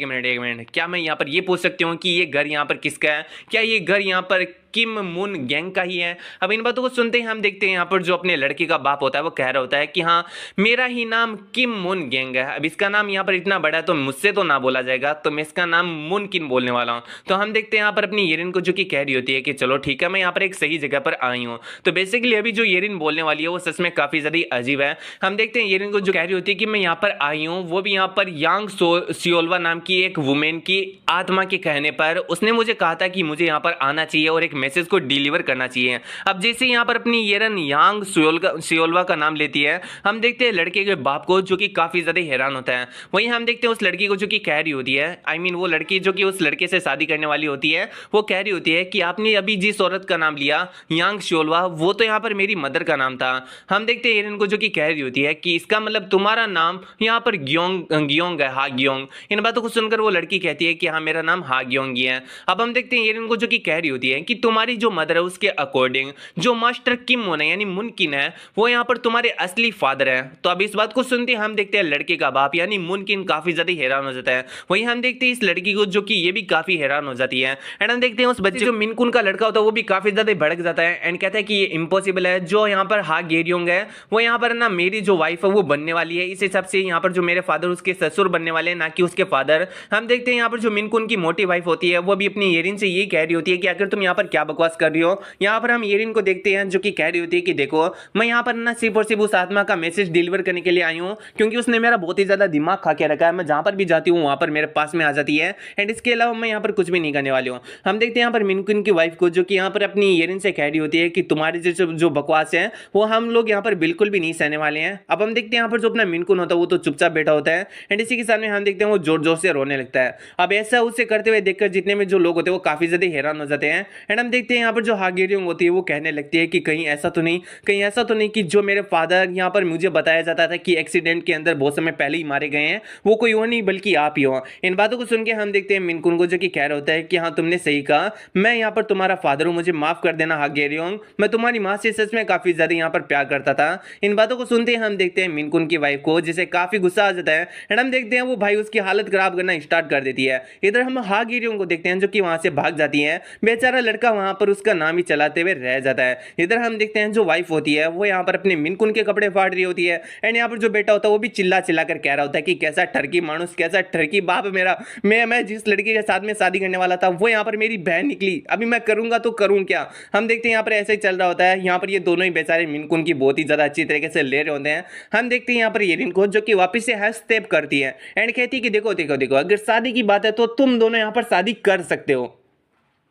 क्या मैं यहाँ पर ये पूछ सकती हूँ कि ये घर यहाँ पर किसका है, क्या ये घर यहाँ पर किम मुन गैंग का ही है। अब इन बातों को सुनते ही हम देखते हैं यहाँ पर जो अपने लड़के का बाप होता है वो कह रहा होता है कि हाँ मेरा ही नाम किम मुन गैंग है। अब इसका नाम यहाँ पर इतना बड़ा है तो मुझसे तो ना बोला जाएगा, तो मैं इसका नाम मुनकिन बोलने वाला हूँ। तो हम देखते हैं यहाँ पर अपनी येरिन को जो कि कह रही होती है कि चलो ठीक है मैं यहाँ पर एक सही जगह पर आई हूँ। तो बेसिकली अभी जो येरिन बोलने वाली है वो सच में काफी ज्यादा अजीब है। हम देखते हैं येरिन को जो कह रही होती है कि मैं यहाँ पर आई हूँ, वो भी यहाँ पर यांग सियोल्वा नाम की एक वुमेन की आत्मा के कहने पर उसने मुझे कहा था कि मुझे यहाँ पर आना चाहिए और एक मैसेज को डिलीवर करना चाहिए। अब जैसे यहाँ पर अपनी येरिन यांग सियोल्वा का नाम लेती है हम देखते हैं लड़के के बाप को जो कि काफी ज्यादा हैरान होता है। वहीं हम देखते हैं उस लड़की को जो कि कह रही होती है वो लड़की जो कि उस लड़के से शादी करने वाली होती है वो कह रही होती है कि आपने अभी जिस औरत का नाम लिया यांग सियोल्वा वो तो यहाँ पर मेरी मदर का नाम था। हम देखते हैं येरिन को जो कि कह रही होती है कि इसका मतलब तुम्हारा नाम यहाँ पर ग्योंग है, हा ग्योंग। इन बातों को सुनकर वो लड़की कहती है कि हाँ मेरा नाम हा ग्योंग ही है। अब हम देखते हैं येरिन को जो कि कह रही होती है कि तुम्हारी जो मदर है उसके अकॉर्डिंग जो मास्टर किम मोन है यानी मुनकिन है वो यहाँ पर तुम्हारे असली फादर है। तो अब इस बात को सुनते हम देखते हैं लड़के का बाप यानी मुनकिन काफी ज्यादा हैरान हो जाता है। वहीं हम देखते हैं इस लड़की को जो कि ये भी काफी हैरान हो जाती है। एंड हम देखते हैं उस बच्चे जो मिनकुन का लड़का होता है वो भी काफी ज्यादा भड़क जाता है एंड कहता है कि ये इम्पॉसिबल है। जो यहाँ पर हा गेरियोंग है वो यहाँ पर ना मेरी जो वाइफ है वो बनने वाली है, इस हिसाब से यहाँ पर जो मेरे फादर उसके ससुर बनने वाले हैं ना कि उसके फादर। हम देखते हैं यहाँ पर जो मिनकुन की मोटी वाइफ होती है वो भी अपनी येरिन से यही कह रही होती है कि आखिर तुम यहाँ पर क्या बकवास कर रही हो। यहाँ पर हम येरिन को देखते हैं जो कि कह रही होती है कि देखो मैं यहाँ पर ना सिर्फ और सिर्फ उस आत्मा का मैसेज डिलीवर करने के लिए आई हूँ क्योंकि उसने मेरा बहुत ही ज्यादा दिमाग खा के रखा है। मैं जहां पर भी जाती हूँ वहां पर मेरे पास में आ जाती है एंड इसके अलावा मैं यहाँ पर कुछ भी नहीं करने वाली हूँ। हम देखते हैं यहाँ पर मिनकुन की वाइफ को जो कि यहाँ पर अपनी येरिन से कह रही होती है कि तुम्हारी जो बकवास है वो हम लोग यहाँ पर बिल्कुल भी नहीं सहने वाले हैं। अब हम देखते हैं यहाँ पर जो अपना मिनकुन होता है वो तो चुपचाप बैठा होता है एंड इसी के सामने हम देखते हैं वो जोर जोर से रोने लगता है। अब ऐसा उसे करते हुए देखकर जितने में जो लोग होते हैं वो काफी ज्यादा हैरान हो जाते हैं एंड हम देखते हैं यहाँ पर जो हागेरियोंग होती है वो कहने लगती है कि कहीं ऐसा तो नहीं कि जो मेरे फादर यहाँ पर मुझे बताया जाता था कि एक्सीडेंट के अंदर बहुत समय पहले ही मारे गए हैं वो कोई और नहीं बल्कि आप ही हो। इन बातों को सुन के हम देखते हैं मिनकुन को जो कि कह रहा होता है कि हाँ तुमने सही कहा, मैं यहाँ पर तुम्हारा फादर हूँ, मुझे माफ कर देना हागेरियोंग, मैं तुम्हारी माँ से सच में काफी ज्यादा यहाँ पर प्यार करता था। इन बातों को सुनते हम देखते हैं मिनकुन की वाइफ को जिसे काफी गुस्सा आ जाता है एंड हम देखते हैं वो भाई उसकी हालत खराब करना स्टार्ट कर देती है। इधर हम हागेरियोंग को देखते हैं जो कि वहां से भाग जाती है। बेचारा लड़का वहां पर उसका नाम ही चलाते हुए रह जाता है। इधर हम देखते हैं जो वाइफ होती है वो यहाँ पर अपने मिनकुन के कपड़े फाड़ रही होती है एंड यहाँ पर जो बेटा होता है वो भी चिल्ला चिल्ला कर कह रहा होता है कि कैसा ठरकी मानुस, कैसा ठरकी बाप मेरा, मैं जिस लड़के के साथ में शादी करने वाला था वो यहाँ पर मेरी बहन निकली, अभी मैं करूंगा तो करूं क्या। हम देखते हैं यहाँ पर ऐसे ही चल रहा होता है। यहाँ पर ये दोनों ही बेचारे मिनकुन की बहुत ही ज्यादा अच्छी तरीके से ले रहे होते हैं। हम देखते हैं यहाँ पर येरिन को जो कि वापस से हस्तक्षेप करती है एंड कहती है कि देखो देखो देखो अगर शादी की बात है तो तुम दोनों यहाँ पर शादी कर सकते हो।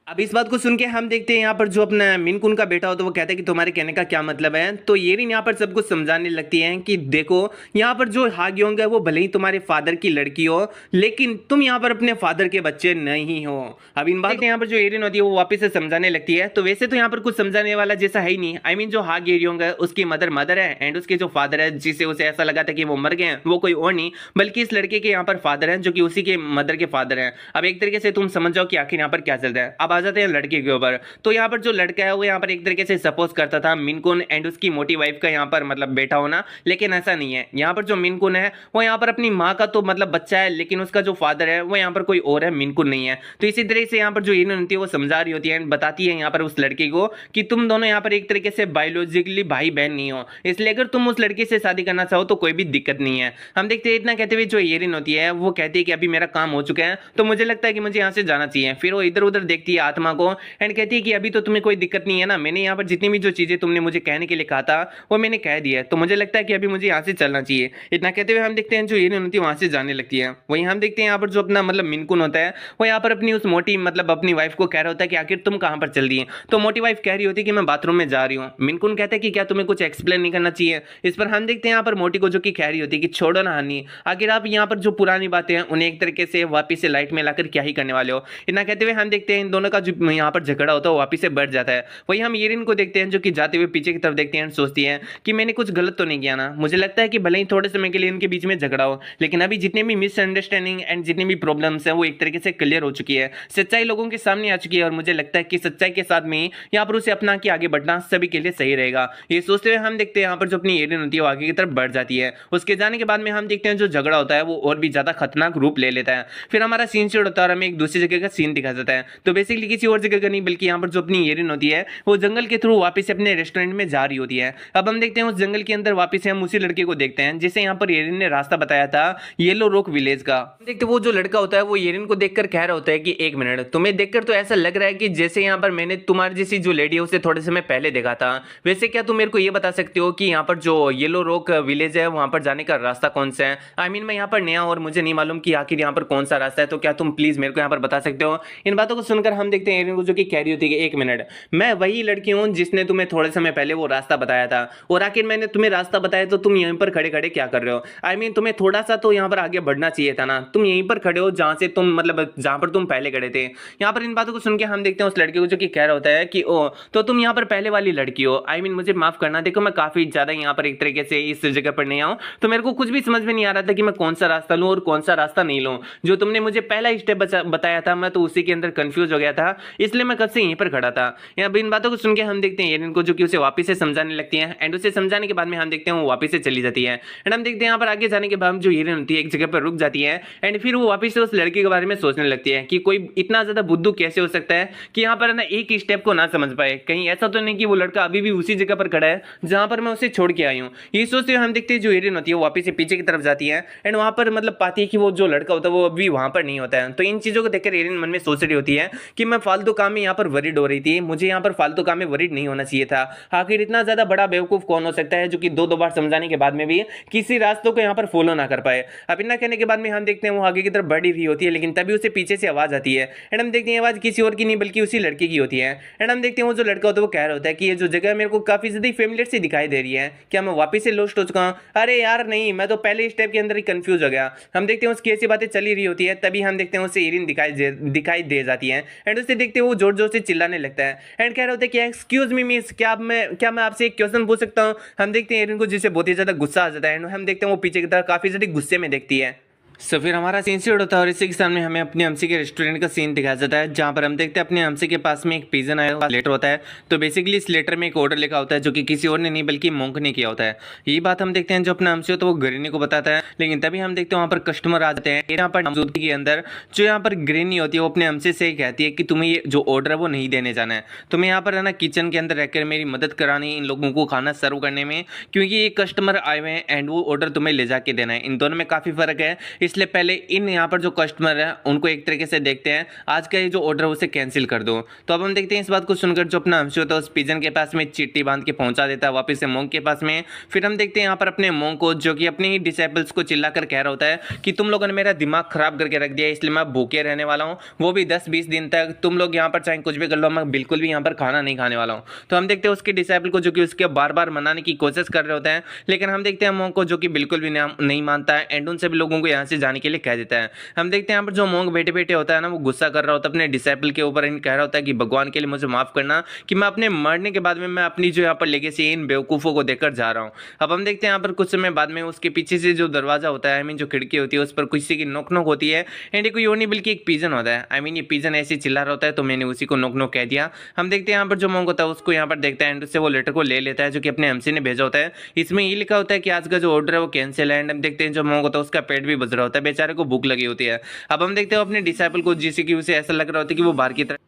अब इस बात को सुन के हम देखते हैं यहाँ पर जो अपना मिनकुन का बेटा होता है वो कहता है कि तुम्हारे कहने का क्या मतलब है। तो येरिन यहाँ पर सबको समझाने लगती है कि देखो यहाँ पर जो हागेयोंग है वो भले ही तुम्हारे फादर की लड़की हो लेकिन तुम यहाँ पर अपने फादर के बच्चे नहीं हो। अब इन बात यहाँ पर जो येरिन होती है वो वापस से समझाने लगती है। तो वैसे तो यहाँ पर कुछ समझाने वाला जैसा है ही नहीं। आई मीन जो हागेयोंग है उसकी मदर है एंड उसके जो फादर है जिसे उसे ऐसा लगा था कि वो मर गए हैं वो कोई और नहीं बल्कि इस लड़के के यहाँ पर फादर है जो कि उसी के मदर के फादर है। अब एक तरीके से तुम समझ जाओ कि आखिर यहाँ पर क्या चल रहा है। अब आ जाते हैं लड़के के ऊपर। तो यहाँ पर जो लड़का है वो यहाँ पर एक तरीके से सपोज करता था मिनकुन एंड उसकी मोटी वाइफ का यहाँ पर मतलब बेटा होना, लेकिन ऐसा नहीं है। यहाँ पर जो मिनकुन है वो यहाँ पर अपनी माँ का तो मतलब बच्चा है लेकिन उसका जो फादर है वो यहाँ पर कोई और है, मिनकुन नहीं है। तो इसी तरह से यहाँ पर जो येरिन होती है वो समझा रही होती है एंड बताती है यहाँ पर उस लड़के को कि तुम दोनों यहाँ पर एक तरीके से बायोलॉजिकली भाई बहन नहीं हो, इसलिए अगर तुम उस लड़के से शादी करना चाहो तो कोई भी दिक्कत नहीं है। हम देखते हैं इतना कहते हुए जो येरिन होती है वो कहती है कि अभी मेरा काम हो चुका है तो मुझे लगता है कि मुझे यहाँ से जाना चाहिए। फिर वो इधर उधर देखती है आत्मा को एंड कहती है कि अभी तो तुम्हें कोई दिक्कत नहीं है ना, मैंने यहाँ पर जितनी भी जो चीजें तुमने मुझे कहने के लिए कहा था वो मैंने कह दिया है, तो मुझे लगता है कि अभी मुझे यहाँ से चलना चाहिए। इतना कहते हुए हम देखते हैं जो येरिन होती है वहां से जाने लगती है। वहीं हम देखते हैं यहाँ पर जो अपना मतलब मिनकुन होता है वो यहाँ पर अपनी उस मोटी मतलब अपनी वाइफ को कह रहा होता है कि आखिर तुम कहाँ पर चल रही है। तो मोटी वाइफ कह रही होती है कि मैं बाथरूम में जा रही हूँ। मिनकुन कहता है कि क्या तुम्हें कुछ एक्सप्लेन नहीं करना चाहिए। इस पर हम देखते हैं यहाँ पर मोटी को जो कि कह रही होती है कि छोड़ो ना हनी, आखिर आप यहाँ पर जो पुरानी बातें हैं उन्हें एक तरीके से वापिस से लाइट में लाकर क्या ही करने वाले हो। इतना कहते हुए हम देखते हैं इन दोनों का जो यहाँ पर झगड़ा होता है वापिस से बढ़ जाता है। वही हम येरिन को देखते हैं जो कि जाते हुए पीछे की तरफ देखते हैं, सोचती है कि मैंने कुछ गलत तो नहीं किया ना। मुझे लगता है कि भले ही थोड़े समय के लिए इनके बीच में झगड़ा हो लेकिन अभी जितने भी मिसअंडरस्टैंडिंग एंड जितनी भी प्रॉब्लम्स हैं वो एक तरीके से क्लियर हो चुकी है, सच्चाई लोगों के सामने आ चुकी है और मुझे लगता है कि सच्चाई के साथ में यहाँ पर उसे अपना के आगे बढ़ना सभी के लिए सही रहेगा। ये सोचते हुए हम देखते हैं यहाँ पर जो अपनी येरिन होती है वो आगे की तरफ बढ़ जाती है। उसके जाने के बाद में हम देखते हैं जो झगड़ा होता है वो और भी ज्यादा खतरनाक रूप ले लेता है। फिर हमारा सीन शूट होता है और हमें एक दूसरी जगह का सीन दिखा जाता है। तो बेसिकली किसी और जगह का नहीं बल्कि यहाँ पर जो अपनी येरिन होती है वो जंगल के थ्रू वापस अपने रेस्टोरेंट में जा रही होती है। अब हम देखते हैं उस जंगल के अंदर वापस हम उसी लड़के को देखते हैं जिसे यहाँ पर येरिन ने रास्ता बताया था येलो रॉक विलेज का। देखते वो जो लड़का होता है वो येरिन को देखकर कह रहा होता है कि एक मिनट, तुम्हें देखकर तो ऐसा लग रहा है कि जैसे यहाँ पर मैंने तुम्हारी जैसी जो लेडी है उसे थोड़े समय पहले देखा था। वैसे क्या तुम मेरे को ये बता सकते हो कि यहाँ पर जो येलो रॉक विलेज है वहां पर जाने का रास्ता कौन सा है। आई मीन मैं यहाँ पर नया और मुझे नहीं मालूम कि आखिर यहाँ पर कौन सा रास्ता है, तो क्या तुम प्लीज मेरे को यहाँ पर बता सकते हो। इन बातों को सुनकर हम देखते हैं येरिन को जो कि कह रही होती है कि एक मिनट, मैं वही लड़की हूँ जिसने तुम्हें थोड़े समय पहले वो रास्ता बताया था और आखिर मैंने तुम्हें रास्ता बताया तो तुम यहीं पर खड़े खड़े क्या कर रहे हो। आई मीन तुम्हें थोड़ा सा तो यहाँ पर आगे बढ़ना चाहिए था ना, तुम यहीं पर खड़े हो जहां से तुम मतलब जहां पर तुम पहले खड़े थे। यहाँ पर इन बातों को सुन के हम देखते हैं उस लड़के को जो कि कह रहा होता है कि ओ तो तुम यहाँ पर पहले वाली लड़की हो। आई मीन मुझे माफ करना, देखो मैं काफी ज्यादा यहाँ पर एक तरीके से इस जगह पर नहीं आऊँ तो मेरे को कुछ भी समझ में नहीं आ रहा था कि मैं कौन सा रास्ता लूँ और कौन सा रास्ता नहीं लूँ। जो तुमने मुझे पहला स्टेप बताया था मैं तो उसी के अंदर कंफ्यूज हो गया था। था, इसलिए मैं कब से यहीं पर खड़ा था। अब इन बातों को सुन के हम देखते हैं एरिन को जो कि उसे वापस से समझाने लगती है एंड उसे समझाने के बाद में हम देखते हैं वो वापस से चली जाती है। एंड हम देखते हैं यहाँ पर आगे जाने के बाद जो एरिन होती है एक जगह पर रुक जाती है एंड फिर वो वापस से उस लड़के के बारे में सोचने लगती है कि कोई इतना ज्यादा बुद्धू कैसे हो सकता है कि यहाँ पर ना एक स्टेप को ना समझ पाए, कहीं ऐसा तो नहीं कि वो लड़का अभी भी उसी जगह पर खड़ा है जहां पर मैं उसे छोड़ के आई हूँ। ये सोचते हुए हम देखते हैं जो एरिन होती है वो वापस से पीछे की तरफ जाती है एंड वहां पर मतलब पाती है कि वो जो लड़का होता है वो अभी वहां पर नहीं होता है। तो इन चीजों को देखकर एरिन मन में सोच रही होती है कि मैं फालतू काम में यहाँ पर वरीड हो रही थी, मुझे यहाँ पर फालतू काम में वरीड नहीं होना चाहिए था। आखिर इतना ज्यादा बड़ा बेवकूफ कौन हो सकता है जो कि दो बार समझाने के बाद में भी किसी रास्तों को यहाँ पर फॉलो ना कर पाए। अब इतना कहने के बाद में हम देखते हैं वो आगे की तरफ बढ़ी रही होती है, लेकिन तभी उसे पीछे से आवाज आती है एंड हम देखते हैं आवाज किसी और की नहीं बल्कि उसी लड़के की होती है। एंड हम देखते हैं वो जो लड़का होता है वो कह रहा होता है कि ये जो जगह मेरे को काफी ज्यादा फेमिलियर सी दिखाई दे रही है, क्या मैं वापस से लॉस्ट हो चुका हूँ? अरे यार नहीं, मैं तो पहले स्टेप के अंदर ही कंफ्यूज हो गया। हम देखते हैं उसकी ऐसी बातें चली रही होती है, तभी हम देखते हैं उसे एरिन दिखाई दे जाती है एंड उसे देखते हैं वो जोर जोर से चिल्लाने लगता है एंड कह रहा होता है कि एक्सक्यूज मी मिस, क्या मैं आपसे एक क्वेश्चन पूछ सकता हूँ? हम देखते हैं एरिन को जिससे बहुत ही ज्यादा गुस्सा आ जाता है एंड हम देखते हैं वो पीछे की तरफ काफी ज्यादा गुस्से में देखती है। सो फिर हमारा सीन शुरू होता है और इसी के सामने हमें अपने हमसी के रेस्टोरेंट का सीन दिखाया जाता है जहां पर हम देखते हैं अपने हमसी के पास में एक पिजन आया हुआ लेटर होता है। तो बेसिकली इस लेटर में एक ऑर्डर लिखा होता है जो कि किसी और ने नहीं बल्कि मोंक ने किया होता है। यही बात हम देखते हैं जो अपना हमसी होता है वो ग्रेनी को बताता है, लेकिन तभी हम देखते हैं वहाँ पर कस्टमर आ जाते हैं। यहाँ पर मौजूदगी के अंदर जो यहाँ पर ग्रेनी होती है वो अपने हमसे से कहती है कि तुम्हें ये जो ऑर्डर है वो नहीं देने जाना है, तुम्हें यहाँ पर है ना किचन के अंदर रहकर मेरी मदद करानी इन लोगों को खाना सर्व करने में, क्योंकि ये कस्टमर आए हुए हैं एंड वो ऑर्डर तुम्हें ले जाके देना है। इन दोनों में काफी फर्क है, इसलिए पहले इन यहाँ पर जो कस्टमर है उनको एक तरीके से देखते हैं, आज का ये जो ऑर्डर उसे कैंसिल कर दो। तो अब हम देखते हैं इस बात को सुनकर जो अपना हमसे होता है उस पिजन के पास में चिट्ठी बांध के पहुंचा देता है वापस से मोंक के पास में। फिर हम देखते हैं यहाँ पर अपने मोंक को जो कि अपने ही डिसेबल्स को चिल्लाकर कह रहा होता है कि तुम लोगों ने मेरा दिमाग खराब करके रख दिया, इसलिए मैं भूखे रहने वाला हूँ, वो भी 10-20 दिन तक। तुम लोग यहाँ पर चाहे कुछ भी कर लो, मैं बिल्कुल भी यहाँ पर खाना नहीं खाने वाला हूँ। तो हम देखते हैं उसके डिसेबल को जो कि उसके बार बार मनाने की कोशिश कर रहे होते हैं, लेकिन हम देखते हैं मोंक को जो कि बिल्कुल भी नहीं मानता है एंड उन सभी लोगों को यहाँ से जाने के लिए कह देता है। हम देखते हैं यहाँ पर जो मोंक बैठे बैठे होता है ना वो गुस्सा कर रहा होता है अपने डिसेबल के ऊपर एंड कह रहा होता है कि भगवान के लिए मुझे माफ करना कि मैं अपने मरने के बाद में मैं अपनी जो यहाँ पर लेगेसी इन बेवकूफों को देखकर जा रहा हूँ। अब हम देखते हैं यहाँ पर कुछ समय बाद में उसके पीछे से जो दरवाजा होता है, आई मीन जो खिड़की होती है, उस पर किसी की नोक नोक होती है एंड कोई और नहीं बल्कि एक पिजन होता है। आई मीन ये पिजन ऐसे चिल्ला रहा होता है तो मैंने उसी को नोक नोक कह दिया। हम देखते हैं यहाँ पर जो मोंक होता है उसको यहाँ पर देखता है एंड उससे वो लेटर को ले लेता है जो कि अपने एमसी ने भेजा होता है। इसमें ये लिखा होता है कि आज का जो ऑर्डर है वो कैंसिल है एंड हम देखते हैं जो मोंक होता है उसका पेट भी बज रहा होता है, बेचारे को भूख लगी होती है। अब हम देखते हैं अपने डिसाइपल को जिससे कि उसे ऐसा लग रहा होता है कि वो बाहर की तरफ,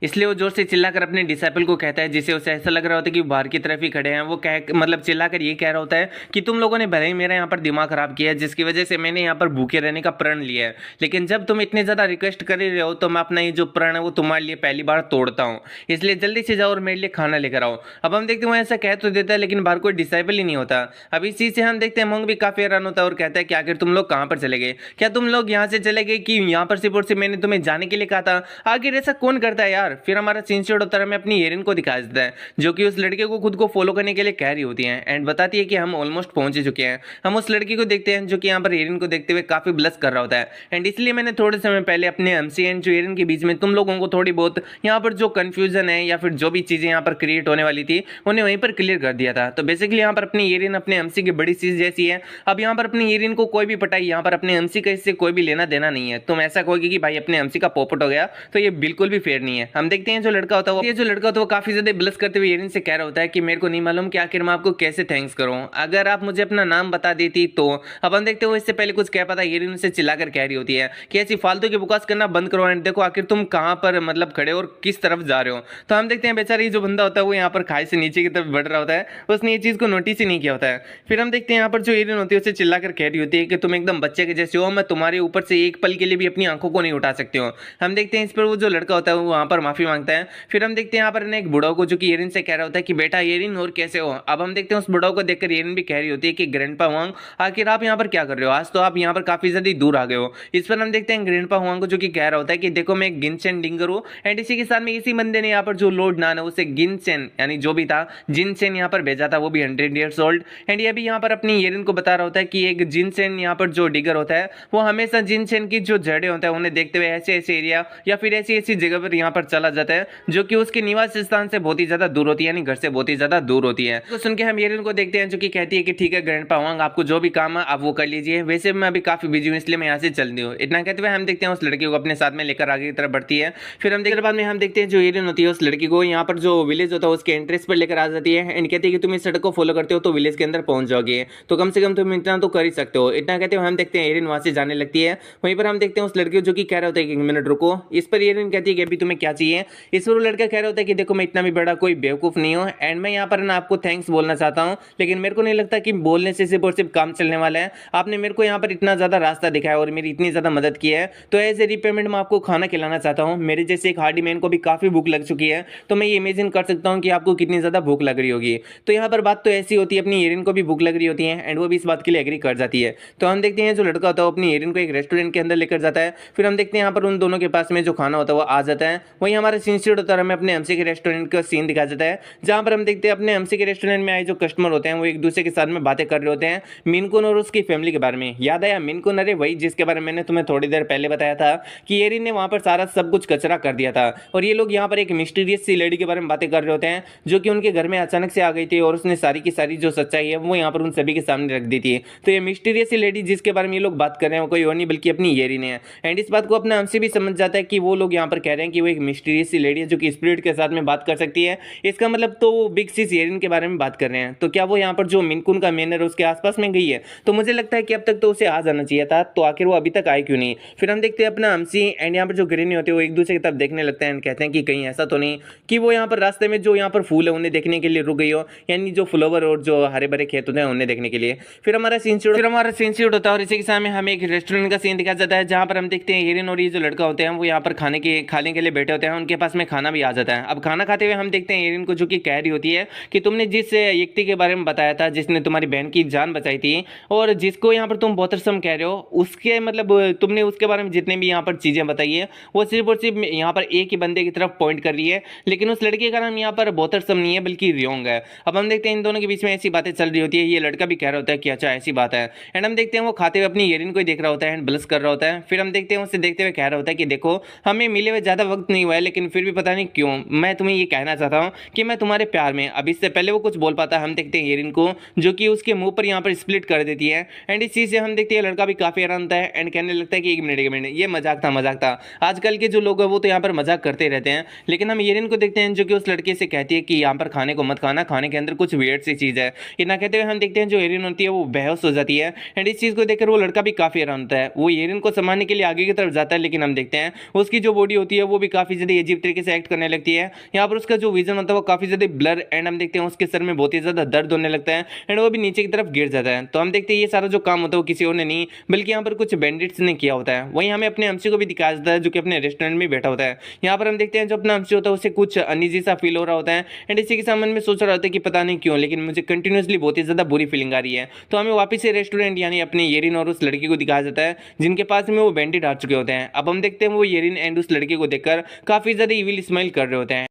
इसलिए वो जोर से चिल्लाकर अपने डिसेबल को कहता है जिससे उसे ऐसा लग रहा होता है कि वो बाहर की तरफ ही खड़े हैं। वो मतलब चिल्लाकर ये कह रहा होता है कि तुम लोगों ने भले ही मेरा यहाँ पर दिमाग खराब किया है जिसकी वजह से मैंने यहाँ पर भूखे रहने का प्रण लिया है, लेकिन जब तुम इतने ज़्यादा रिक्वेस्ट कर रहे हो तो मैं अपना ये जो प्रण है वो तुम्हारे लिए पहली बार तोड़ता हूँ, इसलिए जल्दी से जाओ और मेरे लिए खाना लेकर आओ। अब हम देखते हैं वो ऐसा कह तो देता है लेकिन बाहर कोई डिसेबल ही नहीं होता। अब इस चीज़ से हम देखते हैं मोंक भी काफ़ी हैरान होता है और कहता है कि आखिर तुम लोग कहाँ पर चले गए? क्या तुम लोग यहाँ से चले गए कि यहाँ पर सिर्फ और सिर्फ मैंने तुम्हें जाने के लिए कहा था? आखिर ऐसा कौन करता है यार? फिर हमारा होता है, हमें अपनी एरिन को दिखा देता है जो कि उस लड़के को खुद को फॉलो करने के लिए कह रही होती है एंड बताती है कि हम ऑलमोस्ट पहुंच चुके हैं। हम उस लड़की को देखते हैं जो कि यहाँ पर एरिन को देखते हुए काफी ब्लश कर रहा होता है एंड इसलिए मैंने थोड़े समय पहले अपने एमसी एंड जो एरिन के बीच में तुम लोगों को थोड़ी बहुत यहाँ पर जो कंफ्यूजन है या फिर जो भी चीजें यहाँ पर क्रिएट होने वाली थी उन्हें वहीं पर क्लियर कर दिया था। तो बेसिकली यहाँ पर अपनी एरिन अपने एमसी की बड़ी चीज जैसी है। अब यहाँ पर अपनी एरिन को कोई भी पटाई, यहाँ पर अपने एमसी का इससे कोई भी लेना देना नहीं है। तुम ऐसा कहोगे कि भाई अपने एमसी का पोपट हो गया तो ये बिल्कुल भी फेयर नहीं है। हम देखते हैं जो लड़का होता है वो काफी ज्यादा ब्लश करते हुए एरिन से कह रहा होता है कि मेरे को नहीं मालूम कि आखिर मैं आपको कैसे थैंक्स करूं, अगर आप मुझे अपना नाम बता देती तो। अब हम देखते हो इससे पहले कुछ कह पाता एरिन उसे चिल्लाकर कह रही होती है कि ऐसी फालतू की बकवास करना बंद करो एंड देखो आखिर तुम कहां पर मतलब खड़े और किस तरफ जा रहे हो। तो हम देखते हैं बेचारा ये जो बंदा होता है वो यहाँ पर खाई से नीचे की तरफ बढ़ रहा होता है, उसने ये चीज को नोटिस ही नहीं किया होता है। फिर हम देखते हैं यहाँ पर जो एरिन होती है उसे चिल्लाकर कह रही होती है कि तुम एकदम बच्चे के जैसे हो, मैं तुम्हारे ऊपर से एक पल के लिए भी अपनी आंखों को नहीं उठा सकती हो। हम देखते हैं इस पर वो जो लड़का होता है वो वहां पर माफी मांगता है। फिर हम देखते हैं यहाँ पर एक बुढ़ा को जो कि एरिन से कह रहा होता है कि बेटा एरिन और कैसे हो। अब हम देखते हैं उस बुढ़ाओ को देखकर एरिन भी कह रही होती है कि ग्रैंडपा हुआंग आखिर आप यहाँ पर क्या कर रहे हो, आज तो आप यहाँ पर काफी ज्यादा दूर आ गए हो। इस पर हम देखते हैं ग्रैंडपा हुआंग को जो कि कह रहा होता है कि देखो मैं गिनचेन डिंगर हूँ एंड इसी के साथ में इसी बंदे ने यहाँ पर जो लॉर्ड नान है उसे गिनचेन यानी जो भी था जिनचेन यहाँ पर भेजा था, वो भी 100 ईयर्स ओल्ड। एंड ये भी यहाँ पर अपनी एरिन को बता रहा होता है कि एक जिनचेन यहाँ पर जो डिगर होता है वो हमेशा जिनचेन की जो जड़ें होता है उन्हें देखते हुए ऐसे ऐसे एरिया या फिर ऐसी ऐसी जगह पर यहाँ पर चला जाता है, जो कि उसके निवास स्थान से बहुत ही ज्यादा दूर होती है, यानी घर से बहुत ही ज्यादा दूर होती है। तो सुन के हम येरिन को देखते हैं, जो कि कहती है कि ठीक है ग्रैंडपा वांग, आपको जो भी काम है आप वो कर लीजिए, वैसे मैं अभी काफी बिजी हूँ इसलिए मैं यहाँ से चलती हूँ। इतना कहते हुए हम देखते हैं उस लड़की को अपने साथ में लेकर आगे की तरफ बढ़ती है। फिर हम देखने बाद में हम देखते हैं जो येरिन होती है उस लड़की को यहाँ पर जो विलेज होता है उसके एंट्रेंस पर लेकर आ जाती है एंड कहती है कि तुम इस सड़क को फॉलो करते हो तो विलेज के अंदर पहुंच जाओगे, तो कम से कम तुम इतना तो कर ही सकते हो। इतना कहते हुए हम देखते हैं येरिन वहां से जाने लगती है। वहीं पर हम देखते हैं उस लड़की को जो कि कह रहा होता है कि 1 मिनट रुको। इस पर येरिन कहती है कि अभी तुम्हें क्या चाहिए। इस पर वो लड़का कह रहा होता है कि देखो मैं इतना भी बड़ा कोई बेवकूफ नहीं हूँ एंड मैं यहाँ पर ना आपको थैंक्स बोलना चाहता हूँ, लेकिन मेरे को नहीं लगता कि बोलने से सिर्फ और सिर्फ काम चलने वाला है। आपने मेरे को यहाँ पर इतना ज्यादा रास्ता दिखाया और मेरी इतनी ज्यादा मदद की है, तो एज ए रिपेमेंट मैं आपको खाना खिलाना चाहता हूँ। मेरे जैसे एक हार्डी मैन को भी काफी भूख लग चुकी है, तो मैं ये इमेजिन कर सकता हूँ कि आपको कितनी ज्यादा भूख लग रही होगी। तो यहाँ पर बात तो ऐसी होती है, अपनी येरिन को भी भूख लग रही होती है एंड वो भी इस बात के लिए एग्री कर जाती है। तो हम देखते हैं जो लड़का होता है अपनी येरिन को एक रेस्टोरेंट के अंदर लेकर जाता है। फिर हम देखते हैं यहाँ पर उन दोनों के पास में जो खाना होता है वो आ जाता है। वहीं हमारा सीन शूट होता है, हमें अपने एमसी के रेस्टोरेंट का सीन दिखा जाता है, जहां पर हम देखते हैं अपने एमसी के रेस्टोरेंट में आए जो कस्टमर होते हैं वो एक दूसरे के साथ में बातें कर रहे होते हैं मिनकुन और उसकी फैमिली के बारे में। याद आया मिनकुन? अरे वही जिसके बारे में मैंने तुम्हें थोड़ी देर पहले बताया था कि येरिन ने वहां पर सारा सब कुछ कचरा कर दिया था, और ये लोग यहाँ पर एक मिस्टीरियस सी लेडी के बारे में बातें कर रहे होते हैं जो कि उनके घर में अचानक से आ गई थी और उसने सारी की सारी जो सच्चाई है वो यहाँ पर उन सभी के सामने रख दी थी। तो ये मिस्टीरियस सी लेडी जिसके बारे में ये लोग बात कर रहे हैं वो कोई और नहीं बल्कि अपनी येरिन है। एंड इस बात को अपना हमसे भी समझ जाता है कि वो लोग यहाँ पर कह रहे हैं कि वो एक मिस्टीरियस सी लेडी है जो कि स्पिरिट के साथ में बात कर सकती है। इसका मतलब तो वो बिग सिस येरिन के बारे में बात कर रहे हैं। तो क्या वो यहाँ पर जो मिनकुन का मेनर है उसके आसपास में गई है? तो मुझे लगता है कि अब तक तो उसे आ जाना चाहिए था, तो आखिर वो अभी तक आए क्यों नहीं। फिर हम देखते हैं अपना हमसी एंड यहाँ पर जो ग्रीनी होते हैं वो एक दूसरे की तरफ देखने लगते हैं एंड कहते हैं कि कहीं ऐसा तो नहीं कि वो यहाँ पर रास्ते में जो यहाँ पर फूल है उन्हें देखने के लिए रुक गई हो, यानी जो फ्लावर और जो हरे भरे खेत होते हैं उन्हें देखने के लिए। फिर हमारा सीन शूट होता है और इसी के सामने हमें एक रेस्टोरेंट का सीन दिखाया जाता है जहां पर हम देखते हैं येरिन और ये जो लड़का होते हैं वो यहाँ पर खाने के लिए बैठे होते हैं, उनके पास में खाना भी आ जाता है। अब खाना खाते हुए हम देखते हैं येरिन को जो कि कह रही होती है कि तुमने जिस व्यक्ति के बारे में बताया था जिसने तुम्हारी बहन की जान बचाई थी और जिसको यहाँ पर तुम बोथरसम कह रहे हो, उसके मतलब तुमने उसके बारे में जितने भी यहाँ पर चीजें बताई है वो सिर्फ और सिर्फ यहाँ पर एक ही बंदे की तरफ पॉइंट कर रही है, लेकिन उस लड़के का नाम यहाँ पर बोथरसम नहीं है बल्कि रियोंग है। अब हम देखते हैं इन दोनों के बीच में ऐसी बातें चल रही होती है, ये लड़का भी कह रहा होता है कि अच्छा ऐसी बात है एंड हम देखते हैं वो खाते हुए अपनी येरिन को देख रहा होता है एंड ब्लश कर रहा होता है। फिर हम देखते हैं उसे देखते हुए कह रहा होता है कि देखो हमें मिले हुए ज्यादा वक्त नहीं हुआ है, लेकिन फिर भी पता नहीं क्यों मैं तुम्हें ये कहना चाहता हूँ कि मैं तुम्हारे प्यार में। अब इससे पहले वो कुछ बोल पाता है, हम देखते हैं येरिन को जो कि उसके मुंह पर यहाँ पर स्प्लिट कर देती है एंड इस चीज से हम देखते हैं लड़का भी काफी हैरान होता है एंड कहने लगता है कि 1 मिनट ये मजाक था। आजकल के जो लोग हैं वो तो यहाँ पर मजाक करते रहते हैं, लेकिन हम येरिन को देखते हैं जो कि उस लड़के से कहती है कि यहाँ पर खाने को मत खाना, खाने के अंदर कुछ वियर्ड सी चीज है। इतना कहते हुए हम देखते हैं जो येरिन होती है वो बेहोश हो जाती है एंड इस चीज को देखकर वो लड़का भी काफी हैरान होता है। वो येरिन को संभालने के लिए आगे की तरफ जाता है, लेकिन हम देखते हैं उसकी जो बॉडी होती है वो भी काफी ज्यादा अजीब तरीके से एक्ट करने लगती है। यहाँ पर उसका जो विजन होता है वो काफी ज्यादा ब्लर एंड हम देखते हैं उसके सर में बहुत ही ज्यादा दर्द होने लगता है एंड वो भी नीचे की तरफ गिर जाता है। तो हम देखते हैं ये सारा जो काम होता है वो किसी और ने नहीं बल्कि यहाँ पर कुछ बैंडिट्स ने किया होता है। वहीं हमें अपने हमसी को भी दिखाया जाता है जो कि अपने रेस्टोरेंट में बैठा होता है। यहाँ पर हम देखते हैं जो अपना हमसी होता है उसे कुछ अनईजी सा फील हो रहा होता है एंड इसी के सामने में सोच रहा होता है कि पता नहीं क्यों लेकिन मुझे कंटिन्यूसली बहुत ही ज्यादा बुरी फीलिंग आ रही है। तो हमें वापस से रेस्टोरेंट यानी अपने येरिन और उस लड़की को दिखाया जाता है जिनके पास में वो बैंडिट आ चुके होते हैं। अब हम देखते हैं वो येरिन एंड उस लड़के को देखकर काफी ज्यादा इविल स्माइल कर रहे होते हैं।